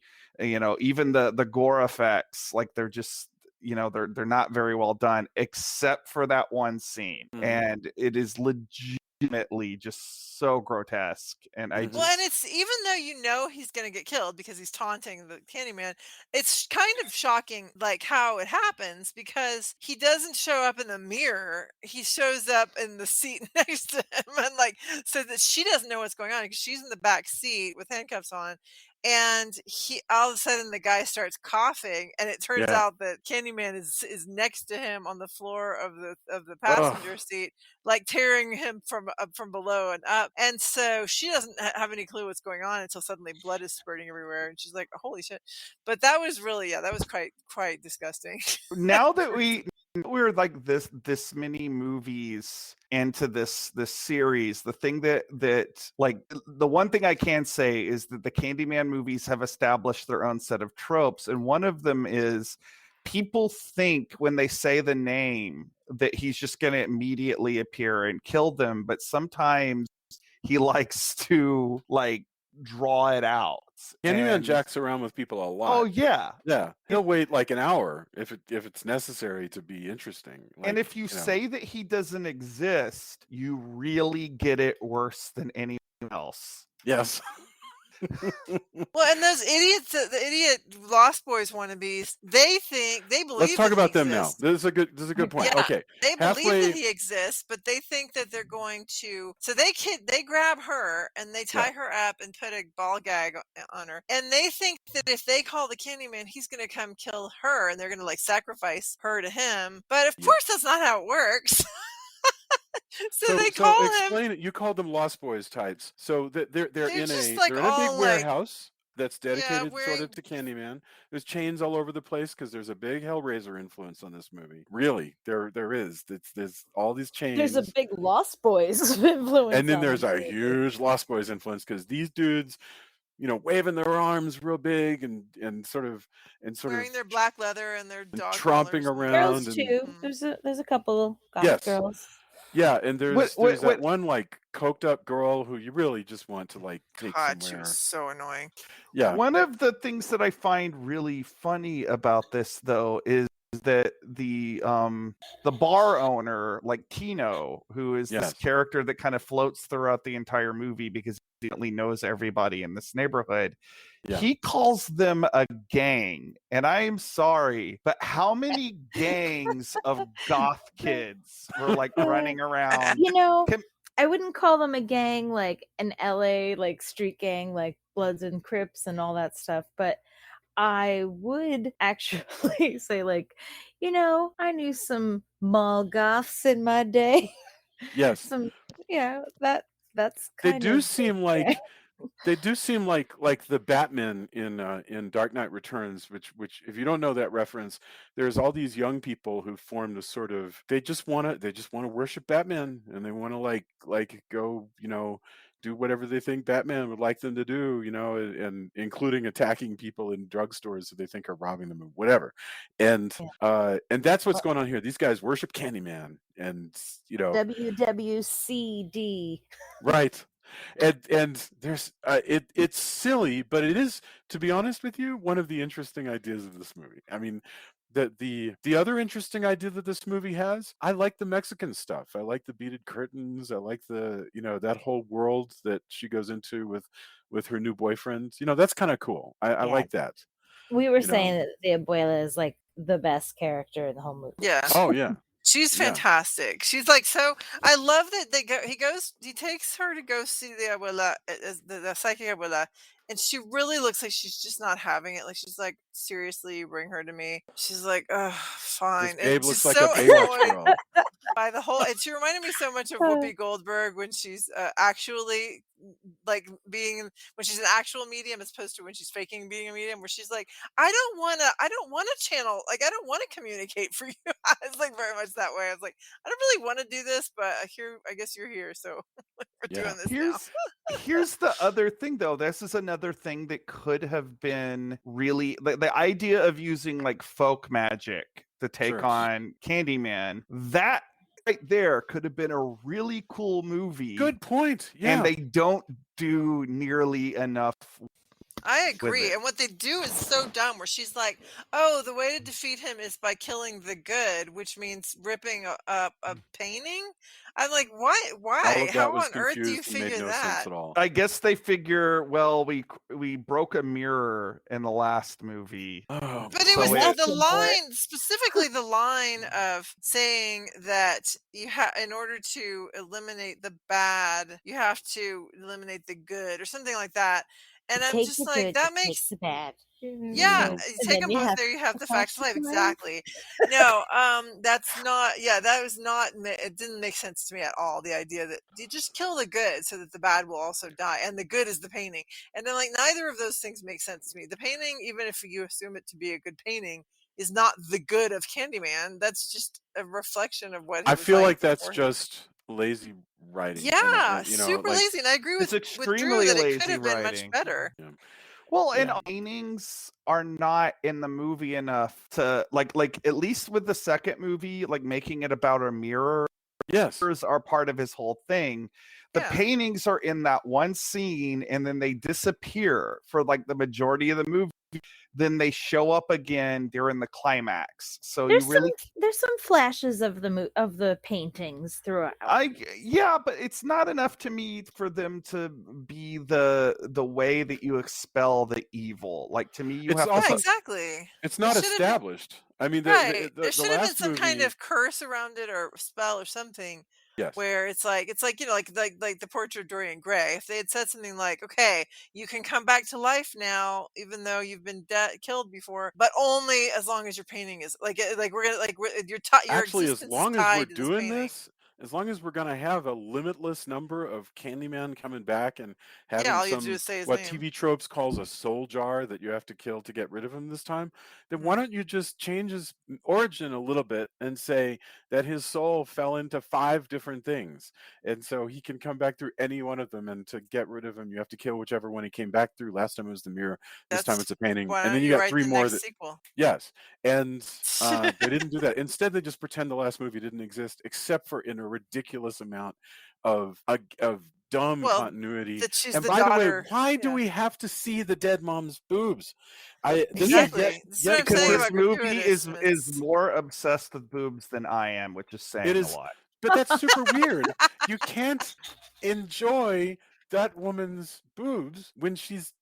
Even the gore effects, like, they're just, they're not very well done, except for that one scene. And it is legitimately just so grotesque. And and it's, even though he's going to get killed because he's taunting the Candyman, it's kind of shocking, like, how it happens, because he doesn't show up in the mirror. He shows up in the seat next to him, and like, so that she doesn't know what's going on because she's in the back seat with handcuffs on. And all of a sudden the guy starts coughing, and it turns out that Candyman is next to him on the floor of the passenger seat, like tearing him from below and up. And so she doesn't have any clue what's going on until suddenly blood is spurting everywhere, and she's like, "Holy shit!" But that was really, that was quite disgusting. Now that we're like this many movies into this series, the thing that like, the one thing I can say is that the Candyman movies have established their own set of tropes, and one of them is, people think when they say the name that he's just going to immediately appear and kill them, but sometimes he likes to, like, draw it out. Candyman jacks around with people a lot. Oh yeah, he'll wait like an hour if it's necessary to be interesting. Like, and if you say that he doesn't exist, you really get it worse than anyone else. Yes. Well, and those idiots, the idiot Lost Boys wannabes, they believe. Let's talk about them now. This is a good point. Yeah, okay, they believe that he exists, but they think that they're going to. So they grab her and they tie her up and put a ball gag on her, and they think that if they call the Candyman, he's going to come kill her, and they're going to, like, sacrifice her to him. But of course, that's not how it works. So they call him. Explain it. You called them Lost Boys types. So they're in a like, they're in a big warehouse that's dedicated sort of to Candyman. There's chains all over the place because there's a big Hellraiser influence on this movie. Really, there is. There's all these chains. There's a big Lost Boys influence. And then there's a huge Lost Boys influence because these dudes waving their arms real big and sort of wearing their black leather and their dog tromping collars. around. Girls too. There's a couple goth Yes. girls. Yeah, and there's What- that one like coked up girl who you really just want to like take God, somewhere. she was so annoying. Yeah. One of the things that I find really funny about this, though, is that the bar owner, like Tino, who is this Yes. character that kind of floats throughout the entire movie because he definitely knows everybody in this neighborhood. Yeah. He calls them a gang, and I am sorry, but how many gangs of goth kids were like running around? I wouldn't call them a gang like an LA like street gang like Bloods and Crips and all that stuff, but I would actually say like, I knew some mall goths in my day. Yes. That's They kind do of seem like the Batman in Dark Knight Returns, which if you don't know that reference, there's all these young people who formed a sort of they just want to worship Batman, and they want to like go do whatever they think Batman would like them to do, and including attacking people in drugstores that they think are robbing them or whatever. And that's what's going on here. These guys worship Candyman, and WWCD. Right. And there's it's silly, but it is, to be honest with you, one of the interesting ideas of this movie. I mean, the other interesting idea that this movie has, I like the Mexican stuff. I like the beaded curtains. I like the that whole world that she goes into with her new boyfriend. That's kind of cool. I like that. We were saying that the abuela is like the best character in the whole movie. Yeah. Oh yeah. She's fantastic. She's like, so I love that he takes her to go see the abuela, the psychic abuela, and she really looks like she's just not having it. Like she's like, seriously, bring her to me. She's like, fine. This babe and looks just like so a Baywatch annoyed girl. by the whole. And she reminded me so much of Whoopi Goldberg when she's actually like when she's an actual medium as opposed to when she's faking being a medium, where she's like, I don't want to channel, like I don't want to communicate for you. It's like very much that way. I was like, I don't really want to do this, but I guess you're here, so we're doing this now. Here's the other thing, though. This is another thing that could have been really the idea of using like folk magic to take on Candyman. That right there could have been a really cool movie. Good point. Yeah. And they don't do nearly enough. I agree. And what they do is so dumb, where she's like, oh, the way to defeat him is by killing the good, which means ripping up a painting. I'm like, why? How on earth do you figure that? I guess they figure, well, we broke a mirror in the last movie. Oh, but it was the line, specifically the line of saying that in order to eliminate the bad, you have to eliminate the good, or something like that. And I'm just like, that makes the bad. Yeah, you take them both. There you have the facts of life. Exactly. No, that's not. Yeah, that was not. It didn't make sense to me at all. The idea that you just kill the good so that the bad will also die, and the good is the painting. And then, like, neither of those things make sense to me. The painting, even if you assume it to be a good painting, is not the good of Candyman. That's just a reflection of what. I feel like that's just lazy writing. Yeah, super lazy. And I agree with Drew that it could have been much better. Yeah. Well, and paintings are not in the movie enough to like at least with the second movie, like making it about a mirror. Yes, mirrors are part of his whole thing. The paintings are in that one scene, and then they disappear for like the majority of the movie. Then they show up again during the climax. So there's some flashes of the paintings throughout. But it's not enough to me for them to be the way that you expel the evil. Like, to me, you have to exactly. It's not established. I mean, there should have been some kind of curse around it, or spell, or something. Yes. Where it's like like the portrait of Dorian Gray. If they had said something like, "Okay, you can come back to life now, even though you've been killed before, but only as long as your painting is like we're gonna you're actually as long as we're doing this, as long as we're gonna have a limitless number of Candyman coming back and Yeah, having all you have to do some is say his what name. TV tropes calls a soul jar that you have to kill to get rid of him this time, then why don't you just change his origin a little bit and say that his soul fell into 5 different things, and so he can come back through any one of them, and to get rid of him, you have to kill whichever one he came back through. Last time it was the mirror, this time it's a painting, Why and then don't you you got write 3 the more next that sequel? yes, and they didn't do that. Instead, they just pretend the last movie didn't exist, except for in a ridiculous amount of dumb Well, continuity. that she's And the by the way, daughter. why do Yeah. we have to see the dead mom's boobs? This is Exactly. yet This is what I'm Because saying this about movie is gratuitousness. more obsessed with boobs than I am, which is saying it a is, lot. but that's super weird. You can't enjoy that woman's boobs when she's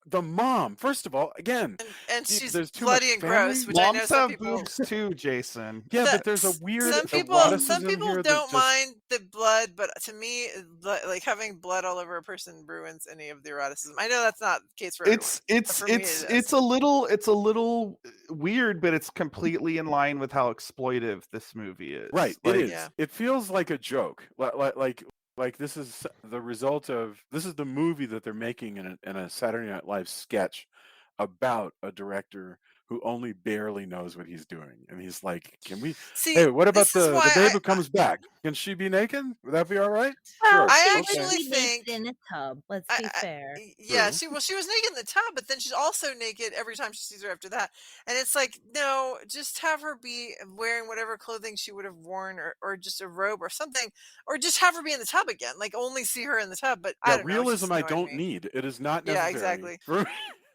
the mom. First of all, again, And she's there's too much bloody and family. gross, which I know Moms some have people. boobs too, Jason. Yeah, So- but there's a weird some eroticism people here don't that just mind the blood, but to me, like having blood all over a person ruins any of the eroticism. I know that's not the case for everyone. It's for me, it is. it's a little weird, but it's completely in line with how exploitive this movie is. right. Like, It is. Yeah. It feels like a joke. Like this is the result of this is the movie that they're making in a Saturday Night Live sketch about a director who only barely knows what he's doing, and he's like, "Can we? See, Hey, what about this is the why babe who comes back? Can she be naked? Would that be all right? Well, Sure. I she actually would be think- naked in a tub. Let's be fair. Yeah, True. she was naked in the tub, but then she's also naked every time she sees her after that. And it's like, no, just have her be wearing whatever clothing she would have worn, or just a robe or something, or just have her be in the tub again. Like only see her in the tub. But I Yeah, don't know. It's just realism I annoyed don't me. need. It is not Yeah, necessary exactly. for me.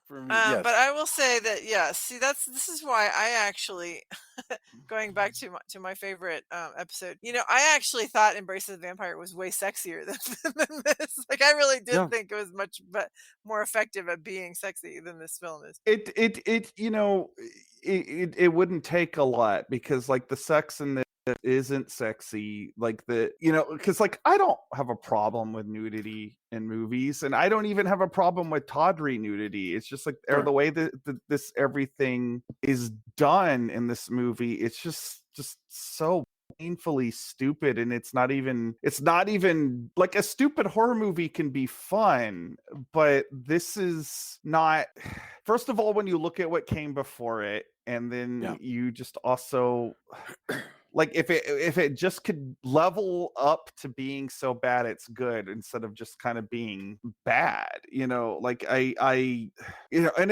For me, yes. But I will say that, yeah. See, this is why I actually, going back to my favorite episode. You know, I actually thought Embrace of the Vampire was way sexier than this. Like, I really did Yeah. think it was much more effective at being sexy than this film is. it you know, it wouldn't take a lot, because like the sex in this isn't sexy, like because like I don't have a problem with nudity in movies, and I don't even have a problem with tawdry nudity. It's just like Sure. the way that this everything is done in this movie, it's just so painfully stupid, and it's not even like a stupid horror movie can be fun, but this is not. First of all, when you look at what came before it, and then Yeah. you just also like if it just could level up to being so bad it's good, instead of just kind of being bad, like I and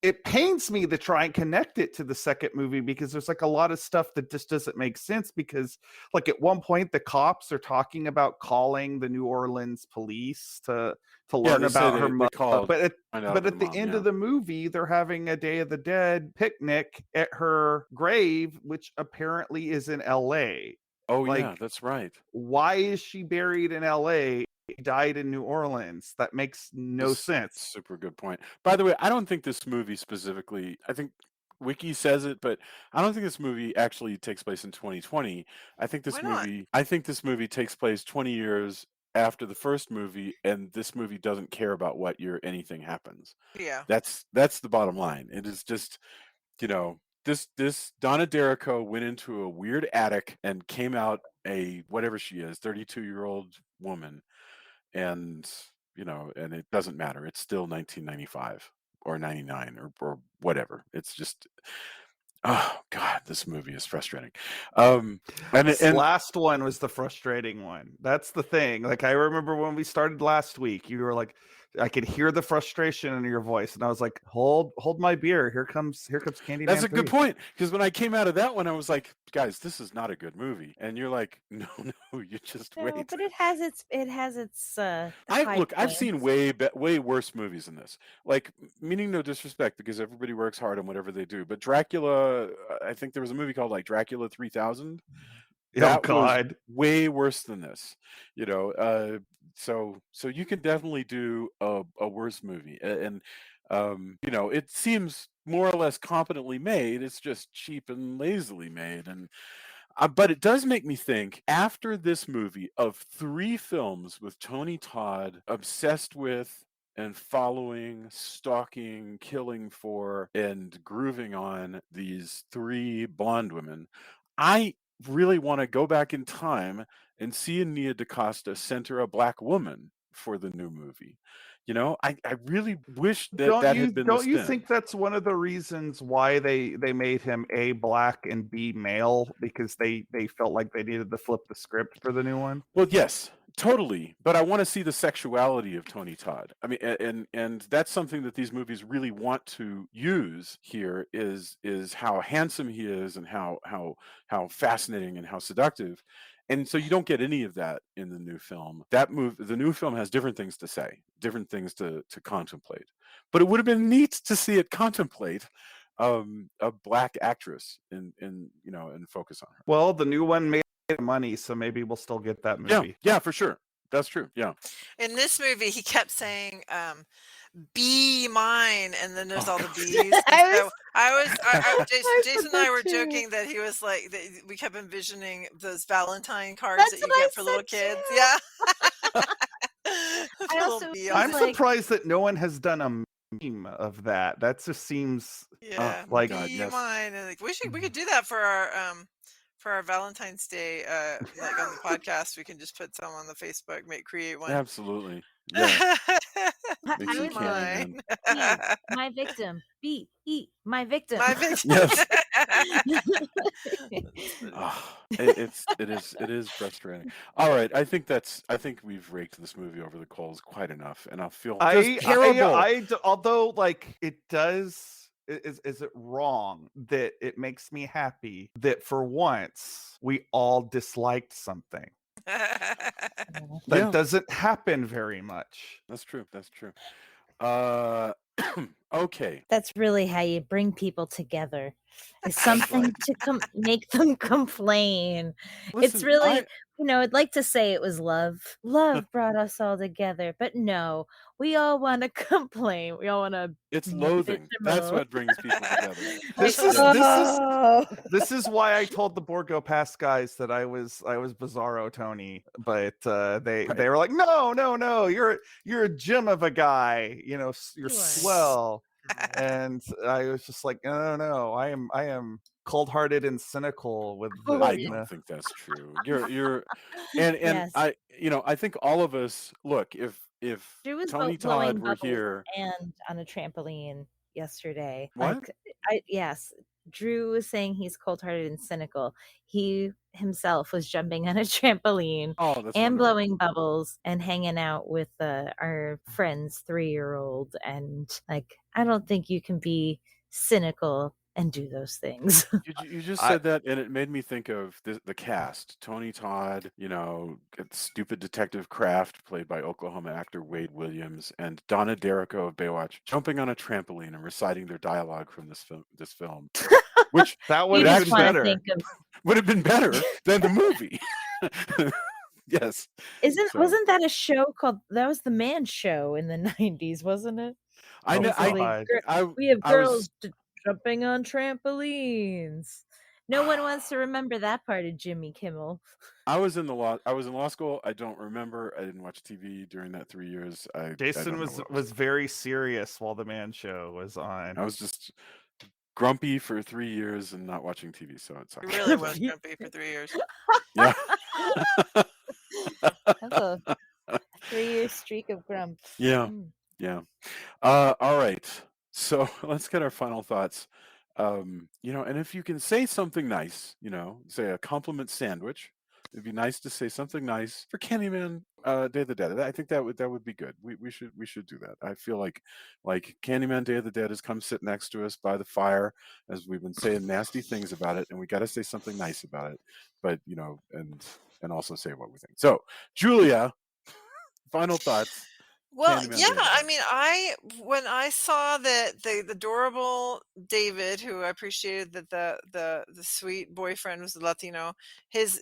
it pains me to try and connect it to the second movie, because there's like a lot of stuff that just doesn't make sense, because like at one point the cops are talking about calling the New Orleans police to learn they say about her they mother, called, but find out at about the mom, end yeah. of the movie they're having a Day of the Dead picnic at her grave, which apparently is in LA. Oh Like, yeah, that's right. why is she buried in LA? She died in New Orleans. That makes no sense. Super good point. By the way, I don't think this movie specifically, I think Wiki says it, but I don't think this movie actually takes place in 2020. I think this Why not? movie takes place 20 years after the first movie, and this movie doesn't care about what year anything happens. Yeah. That's the bottom line. It is just, this Donna Derrico went into a weird attic and came out a whatever she is, 32-year-old woman, and and it doesn't matter. It's still 1995 or 99 or whatever. It's just, oh God, this movie is frustrating. This last one was the frustrating one. That's the thing. Like, I remember when we started last week, you were like, I could hear the frustration in your voice, and I was like, hold my beer. Here comes Candyman. That's a 3. good point, because when I came out of that one, I was like, guys, this is not a good movie, and you're like, no, you just No, wait. but it has its high I've points. seen way worse movies than this. Like, meaning no disrespect, because everybody works hard on whatever they do. But Dracula, I think there was a movie called like Dracula 3000. That was way worse than this. So you can definitely do a worse movie, and it seems more or less competently made. It's just cheap and lazily made, and. But it does make me think, after this movie, of 3 films with Tony Todd obsessed with and following, stalking, killing for, and grooving on these 3 blonde women. I really want to go back in time and see Nia DaCosta center a black woman for the new movie. I really wish that had been the don't you spin. think that's one of the reasons why they made him A, black, and B, male, because they felt like they needed to flip the script for the new one? Well, yes, totally. But I want to see the sexuality of Tony Todd. I mean, and that's something that these movies really want to use here is how handsome he is and how fascinating and how seductive. And so you don't get any of that in the new film. The new film has different things to say, different things to contemplate. But it would have been neat to see it contemplate a black actress and focus on her. Well, the new one made money, so maybe we'll still get that movie. Yeah, for sure. That's true. Yeah. In this movie, he kept saying, "Be mine," and then there's all the bees. Jason and I were joking that he was like, we kept envisioning those Valentine cards that you get for little kids. Too. Yeah. I'm surprised that no one has done a meme of that. That just seems like mine. And like we could do that for our Valentine's Day, like on the podcast. We can just put some on the Facebook, create one. Absolutely. Yeah. I was mine. My victim. Be my victim. My victim. Yes. It is frustrating. All right, I think we've raked this movie over the coals quite enough, and I feel just terrible. Although, like, it does. Is it wrong that it makes me happy that for once we all disliked something? That doesn't happen very much. That's true. Okay. That's really how you bring people together. Is something to make them complain. Listen, it's really, I'd like to say it was love. Love brought us all together, but no, we all want to complain. We all want to. It's loathing. That's what brings people together. This is why I told the Borgo Pass guys that I was Bizarro Tony, but they were like, no, you're a gem of a guy, you're swell. And I was just like, no, I am cold-hearted and cynical with I don't think that's true. You're and yes. I think all of us look, if Tony Todd were here and on a trampoline yesterday. What? Yes. Drew was saying he's cold-hearted and cynical. He himself was jumping on a trampoline and wonderful. Blowing bubbles and hanging out with our friend's 3-year-old. And I don't think you can be cynical and do those things. You just said that, and it made me think of the cast. Tony Todd, stupid Detective Kraft, played by Oklahoma actor Wade Williams, and Donna Derrico of Baywatch, jumping on a trampoline and reciting their dialogue from this film. Which that would have been better. Would have been better than the movie. Yes. Wasn't that a show called? That was the Man Show in the 90s, wasn't it? I know. We have girls jumping on trampolines. No one wants to remember that part of Jimmy Kimmel. I was in law school. I don't remember. I didn't watch TV during that 3 years. Jason was very serious while the Man Show was on. I was just grumpy for 3 years and not watching TV, so it's okay. He really was grumpy for 3 years. Yeah. That's a 3-year streak of grump. Yeah. Yeah. All right. So let's get our final thoughts. And if you can say something nice, say a compliment sandwich, it'd be nice to say something nice for Candyman Day of the Dead. I think that would be good. We should do that. I feel like Candyman Day of the Dead has come sit next to us by the fire as we've been saying nasty things about it, and we got to say something nice about it. But and also say what we think. So, Julia, final thoughts. Well, yeah, I mean, when I saw that the adorable David, who I appreciated that the sweet boyfriend was Latino, his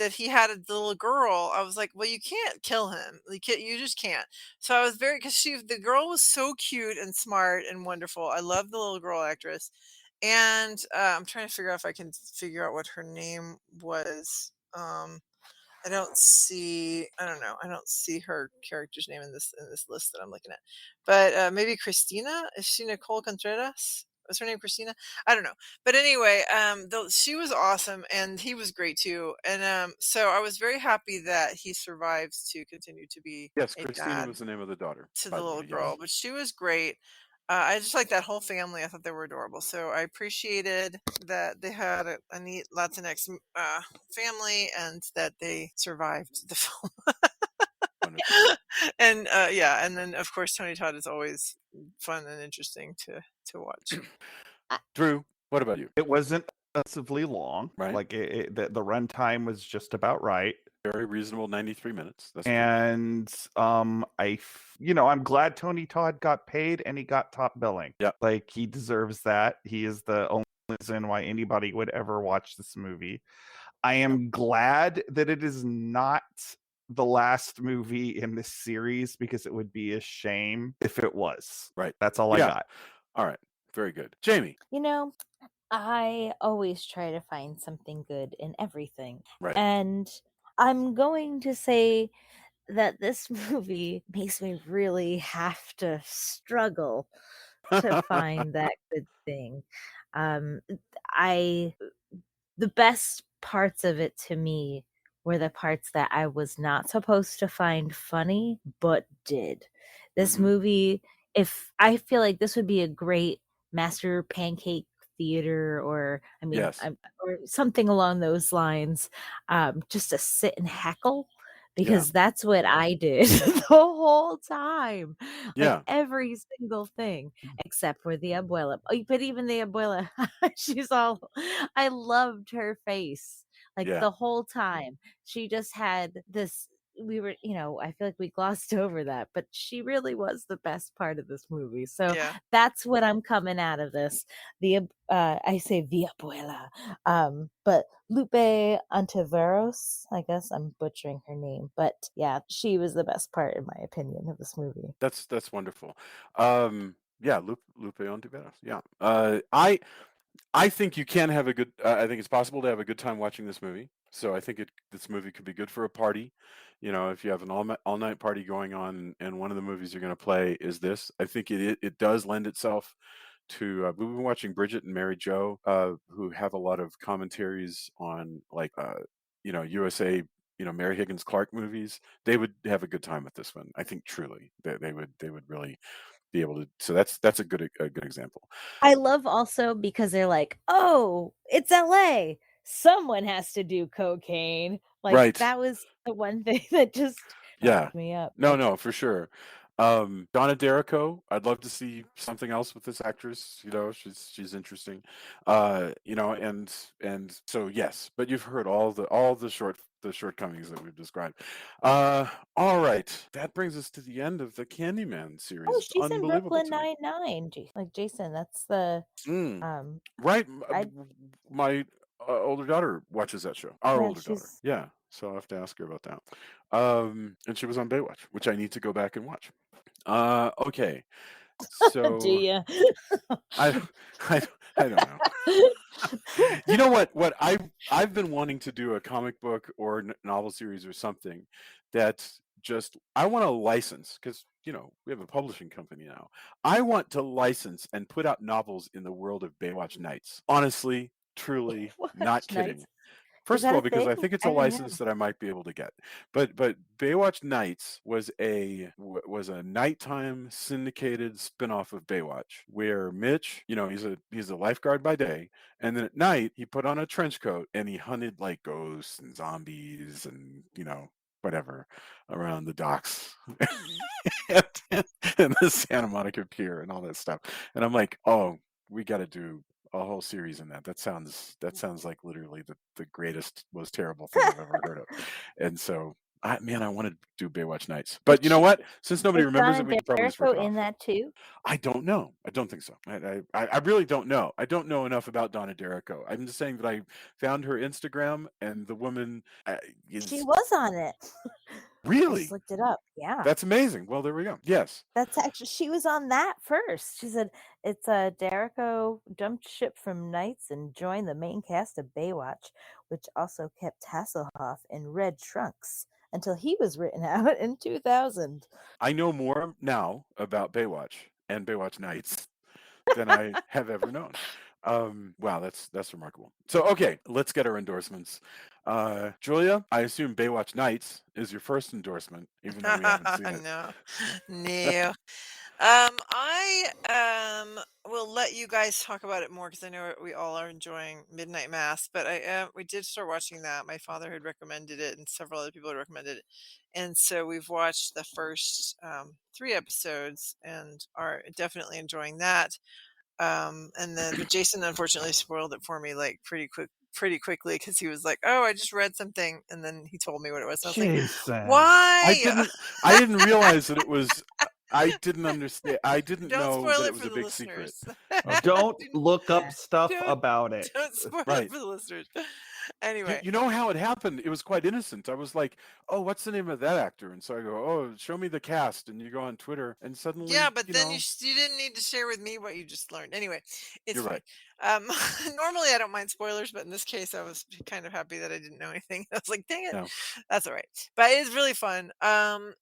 that he had a little girl, I was like, well, you can't kill him, you just can't. So I was because the girl was so cute and smart and wonderful. I love the little girl actress, and I'm trying to figure out if I can figure out what her name was. I don't see her character's name in this list that I'm looking at, but maybe Christina. Is she Nicole Contreras? Was her name Christina? I don't know. But anyway, she was awesome, and he was great too. And so I was very happy that he survives to continue to be Yes, a Christina dad was the name of the daughter, to by the the little way. girl. Yes. But she was great. I just like that whole family. I thought they were adorable. So I appreciated that they had a neat Latinx family and that they survived the film. Wonderful. And yeah, and then of course Tony Todd is always fun and interesting to watch. Drew, what about you? It wasn't excessively long. Right. Like the runtime was just about right. Very reasonable, 93 minutes. That's true. And I'm glad Tony Todd got paid and he got top billing. Yeah. Like he deserves that. He is the only reason why anybody would ever watch this movie. I am glad that it is not the last movie in this series, because it would be a shame if it was. Right. That's all I got. All right. Very good. Jamie. I always try to find something good in everything. Right. And I'm going to say that this movie makes me really have to struggle to find that good thing. The best parts of it to me were the parts that I was not supposed to find funny, but did. This movie, if I feel like this would be a great Master Pancake Theater, or Yes. or something along those lines, just to sit and heckle, because that's what I did the whole time. Yeah. Like every single thing except for the abuela. But even the abuela, I loved her face. Like Yeah. the whole time. She just had this, I feel like we glossed over that, but she really was the best part of this movie. So Yeah. that's what I'm coming out of this. I say the abuela. But Lupe Ontiveros, I guess I'm butchering her name, but yeah, she was the best part in my opinion of this movie. That's wonderful. Yeah, Lupe Ontiveros. Yeah. I think you can have a good. I think it's possible to have a good time watching this movie. So I think this movie could be good for a party. If you have an all night party going on, and one of the movies you're going to play is this, I think it does lend itself to. We've been watching Bridget and Mary Jo, who have a lot of commentaries on USA. Mary Higgins Clark movies. They would have a good time with this one. I think truly they would really be able to. So that's a good example. I love also because they're like, oh, it's LA. Someone has to do cocaine. Like Right. that was the one thing that just cracked me up. No, for sure. Donna D'Errico, I'd love to see something else with this actress. She's interesting. And so yes, but you've heard all the shortcomings that we've described. All right, that brings us to the end of the Candyman series. Oh, It's she's in unbelievable Brooklyn to me. Nine-Nine. Like Jason, that's the Right. I- My older daughter watches that show. Our Yeah, older daughter. Yeah. So I'll have to ask her about that. And she was on Baywatch, which I need to go back and watch. Okay. So do you? I don't know. You know what? What I've been wanting to do a comic book or novel series or something that I want to license, because we have a publishing company now. I want to license and put out novels in the world of Baywatch Nights. Honestly, truly, not kidding. Nights. First that of a all, because I thing? think it's I a didn't know. license that I might be able to get. But Baywatch Nights was a nighttime syndicated spinoff of Baywatch, where Mitch, he's a lifeguard by day, and then at night he put on a trench coat and he hunted like ghosts and zombies and whatever around the docks and the Santa Monica Pier and all that stuff. And I'm like, oh, we got to do a whole series in that. That sounds like literally the greatest, most terrible thing I've ever heard of. And so, I want to do Baywatch Nights. But you know what? Since nobody remembers it, we can probably just rip it off. in that too? I don't know. I don't think so. I really don't know. I don't know enough about Donna D'Errico. I'm just saying that I found her Instagram, and the woman she was on it. Really? I just looked it up. Yeah. That's amazing. Well, there we go. Yes. That's actually, she was on that first. She said, it's a D'Errico jumped ship from Nights and joined the main cast of Baywatch, which also kept Hasselhoff in red trunks until he was written out in 2000. I know more now about Baywatch and Baywatch Nights than I have ever known. Wow, that's remarkable. So, okay, let's get our endorsements. Julia, I assume Baywatch Nights is your first endorsement, even though we haven't seen it. No. I will let you guys talk about it more because I know we all are enjoying Midnight Mass. But we did start watching that. My father had recommended it, and several other people had recommended it, and so we've watched the first 3 episodes and are definitely enjoying that. But Jason unfortunately spoiled it for me like pretty quickly because he was like, "Oh, I just read something," and then he told me what it was. I was like, Jason. "Why?" I didn't realize that it was. I didn't understand. I didn't Don't know spoil that it it was for a the big secret. listeners. Don't look up stuff Don't- about it. Don't spoil Right. it for the listeners. Anyway, You know how it happened? It was quite innocent. I was like, "Oh, what's the name of that actor?" And so I go, "Oh, show me the cast." And you go on Twitter, and suddenly, yeah, but then you didn't need to share with me what you just learned. Anyway, it's you're fine. right. Normally I don't mind spoilers, but in this case I was kind of happy that I didn't know anything. I was like, dang it. No. That's all right. But it is really fun. Other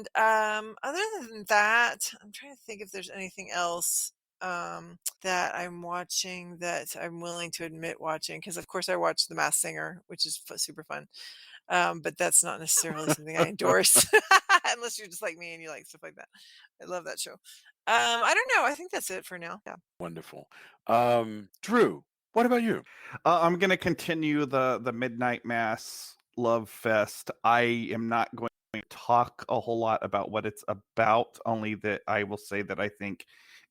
than that, I'm trying to think if there's anything else that I'm watching that I'm willing to admit watching, because of course I watched The Masked Singer, which is super fun. But that's not necessarily something I endorse, unless you're just like me and you like stuff like that. I love that show. I don't know. I think that's it for now. Yeah. Wonderful. Drew, what about you? I'm going to continue the Midnight Mass Love Fest. I am not going to talk a whole lot about what it's about, only that I will say that I think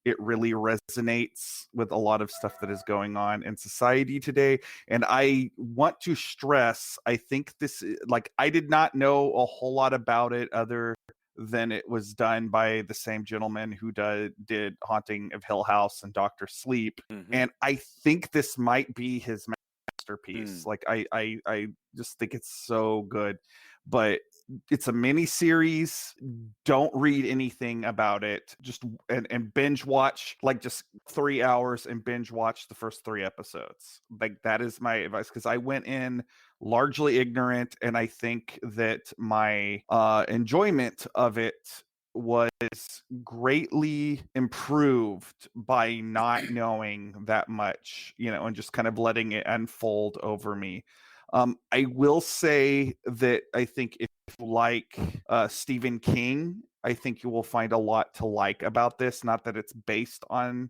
it really resonates with a lot of stuff that is going on in society today. And I want to stress, I think this, like, I did not know a whole lot about it other than it was done by the same gentleman who did Haunting of Hill House and Doctor Sleep. Mhm. And I think this might be his masterpiece. Like I just think it's so good. But it's a mini series. Don't read anything about it. Just and binge watch, like, just 3 hours and binge watch the first 3 episodes. Like, that is my advice, because I went in largely ignorant, and I think that my enjoyment of it was greatly improved by not knowing that much, and just kind of letting it unfold over me. I will say that I think if you like Stephen King, I think you will find a lot to like about this. Not that it's based on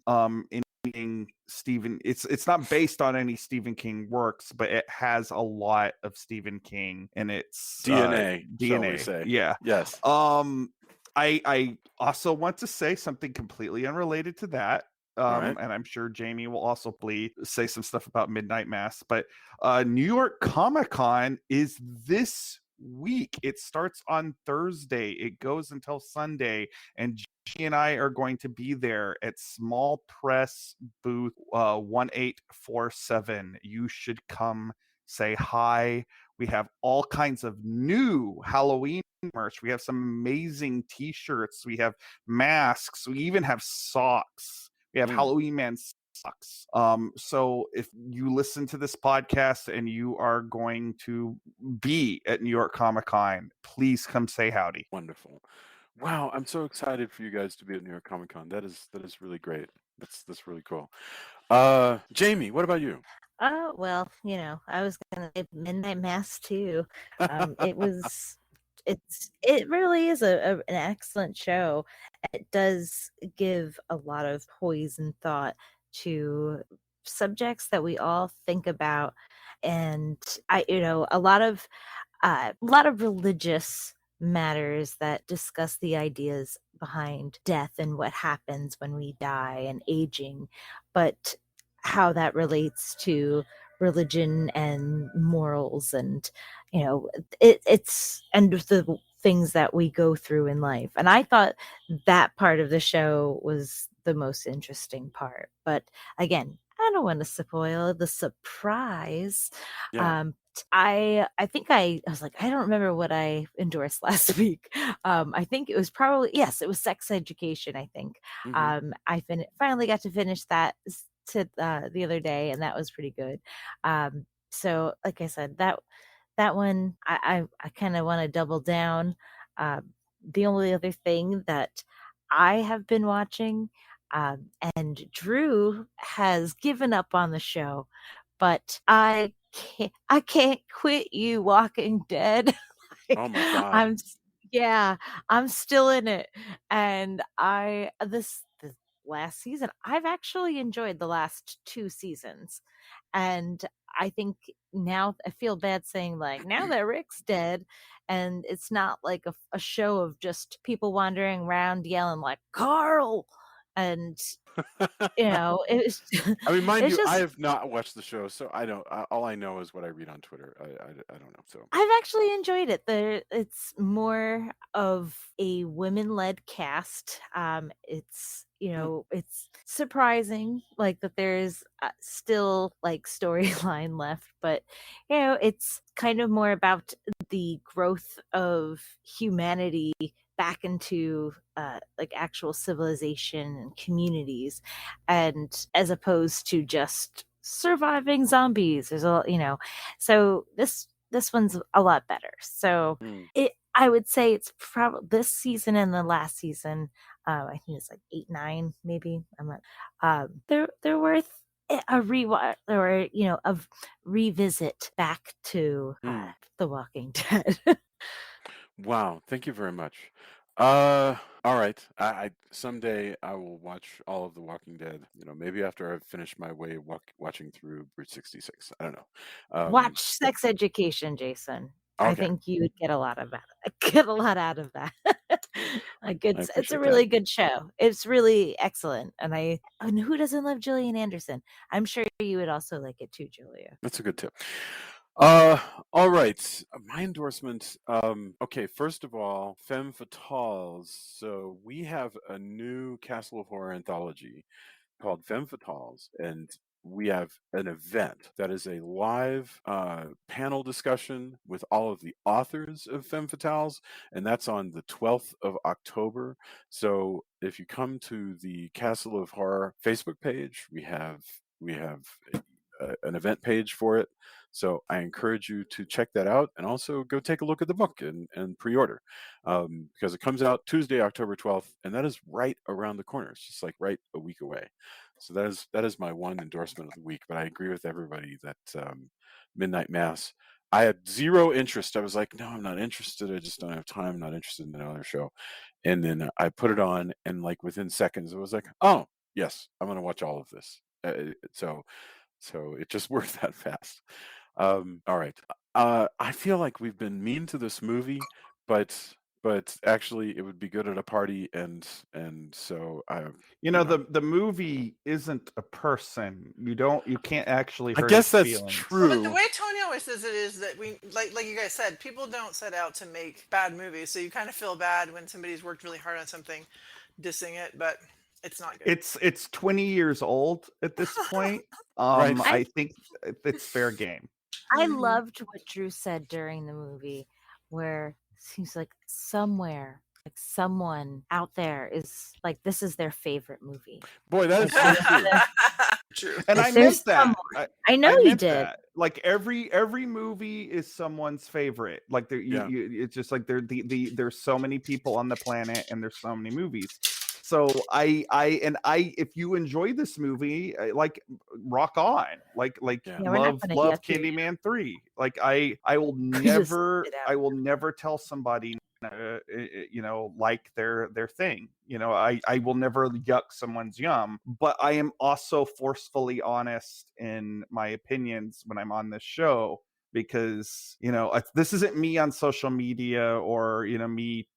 anything Stephen. It's not based on any Stephen King works, but it has a lot of Stephen King in its DNA, shall we DNA. say. Yeah. Yes. I also want to say something completely unrelated to that. Right. And I'm sure Jamie will also say some stuff about Midnight Mass. But New York Comic Con is this week. It starts on Thursday. It goes until Sunday. And she and I are going to be there at Small Press booth 1847. You should come say hi. We have all kinds of new Halloween merch. We have some amazing t-shirts. We have masks. We even have socks. We have Halloween Man socks. So if you listen to this podcast and you are going to be at New York Comic Con, please come say howdy. Wonderful. Wow, I'm so excited for you guys to be at New York Comic Con. That is really great. That's really cool. Jamie, what about you? Oh, well, I was gonna say Midnight Mass too. It really is an excellent show. It does give a lot of poise and thought to subjects that we all think about, and a lot of religious matters that discuss the ideas behind death and what happens when we die and aging, but how that relates to religion and morals, and it's and the things that we go through in life. And I thought that part of the show was the most interesting part, but again, I don't want to spoil the surprise. Yeah. I think I was like, I don't remember what I endorsed last week. I think it was Sex Education. I think I finally got to finish that the other day, and that was pretty good. So like I said, that one I kind of want to double down. The only other thing that I have been watching And Drew has given up on the show, but I can't quit you, Walking Dead. Oh my God. I'm still in it. And this last season, I've actually enjoyed the last 2 seasons. And I think now I feel bad saying, like, now that Rick's dead, and it's not like a show of just people wandering around yelling like Carl, and it's I mean, mind it's you, I just have not watched the show, so I don't. All I know is what I read on Twitter. I don't know. So I've actually enjoyed it. It's more of a women-led cast. It's it's surprising, like, that there's still like storyline left, but it's kind of more about the growth of humanity back into like actual civilization and communities, and as opposed to just surviving zombies. There's so this one's a lot better. So I would say it's probably this season and the last season. I think it's like 8, 9, maybe. I'm not. They're worth a rewatch, or a revisit back to The Walking Dead. wow, thank you very much. All right. I someday I will watch all of The Walking Dead. Maybe after I've finished my way watching through Route 66. I don't know. Watch Sex Education, Jason. I Okay. think you would get a lot out of that. Like, it's a appreciate really that. good show. It's really excellent. And who doesn't love Gillian Anderson? I'm sure you would also like it too, Julia. That's a good tip. All right. My endorsement. Okay, first of all, Femme Fatales. So we have a new Castle of Horror anthology called Femme Fatales, and we have an event that is a live panel discussion with all of the authors of Femme Fatales, and that's on the 12th of October. So if you come to the Castle of Horror Facebook page, we have an event page for it. So I encourage you to check that out, and also go take a look at the book and pre-order, because it comes out Tuesday, October 12th, and that is right around the corner. It's just like right a week away. So that is my one endorsement of the week. But I agree with everybody that Midnight Mass, I had zero interest. I was like, no, I'm not interested. I just don't have time. I'm not interested in another show. And then I put it on, and like within seconds, it was like, oh yes, I'm going to watch all of this. So it just worked that fast. All right. I feel like we've been mean to this movie, but actually it would be good at a party, and so the movie isn't a person. You can't actually I hurt guess his that's feelings. true. But the way Tony always says it is that we like you guys said, people don't set out to make bad movies, so you kind of feel bad when somebody's worked really hard on something, dissing it, but it's not good. It's 20 years old at this point. Right. I think it's fair game. I loved what Drew said during the movie, where it seems like somewhere, like someone out there is like, this is their favorite movie. Boy, that is so true. True. And If I there's meant that. I know I you meant did. that. Like every movie is someone's favorite. Like it's just like there's so many people on the planet, and there's so many movies. So if you enjoy this movie, like, rock on, like love Candyman 3. Like I will never tell somebody like their thing. I will never yuck someone's yum, but I am also forcefully honest in my opinions when I'm on this show, because this isn't me on social media, or me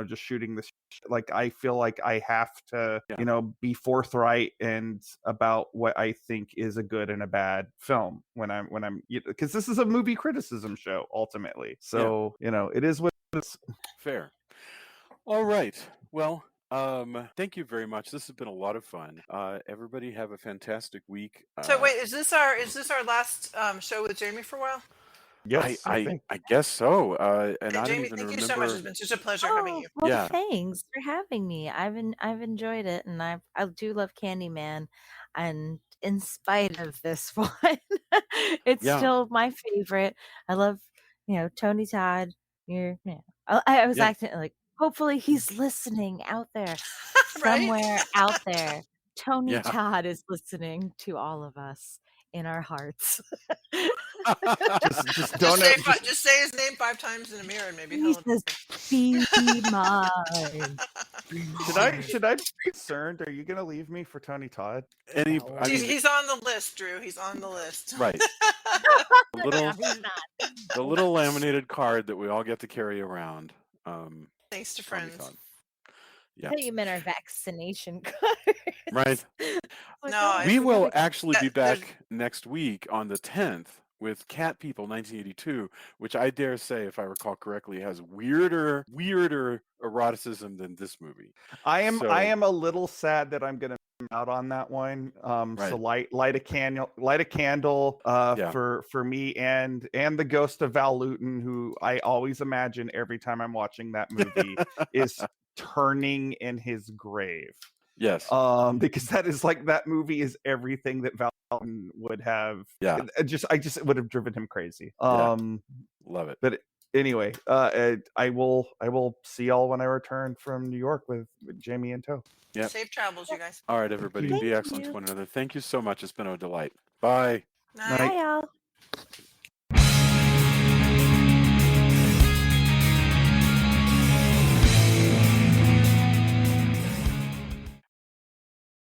just shooting this. Like, I feel like I have to be forthright and about what I think is a good and a bad film when I'm because this is a movie criticism show ultimately. So it is what it's fair. All right. Well, thank you very much. This has been a lot of fun. Everybody have a fantastic week. So wait, is this our last show with Jamie for a while? Yes, I guess so. And I Jamie, don't even thank remember. you so much. It's been such a pleasure having you. Well, thanks for having me. I've enjoyed it, and I do love Candyman, and in spite of this one, it's still my favorite. I love Tony Todd. I was acting like, hopefully he's listening out there somewhere out there. Tony Yeah. Todd is listening to all of us in our hearts. Just don't. Just say his name 5 times in a mirror, and maybe he'll. Jesus, be mine. Should I be concerned? Are you gonna leave me for Tony Todd? Any, No. I mean, He's on the list, Drew. He's on the list. right. The No, he's not. the little laminated card that we all get to carry around. Thanks to Tony friends. Todd. I Yeah. thought you meant our vaccination cards. Right. Like, No, oh, I We forgot will to- actually be there's- back next week on the 10th with Cat People 1982, which I dare say, if I recall correctly, has weirder eroticism than this movie. I am So- a little sad that I'm gonna miss out on that one. So light a candle Yeah. for me and the ghost of Val Luton, who I always imagine every time I'm watching that movie is turning in his grave. Yes. Because that movie is everything that Val Luton would have. Yeah. I just would have driven him crazy. Love it. But anyway, I will see y'all when I return from New York with Jamie in tow. Yep. Safe travels, you guys. All right, everybody. Thank Be excellent you. to one another. Thank you so much. It's been a delight. Bye. Night. Bye, y'all.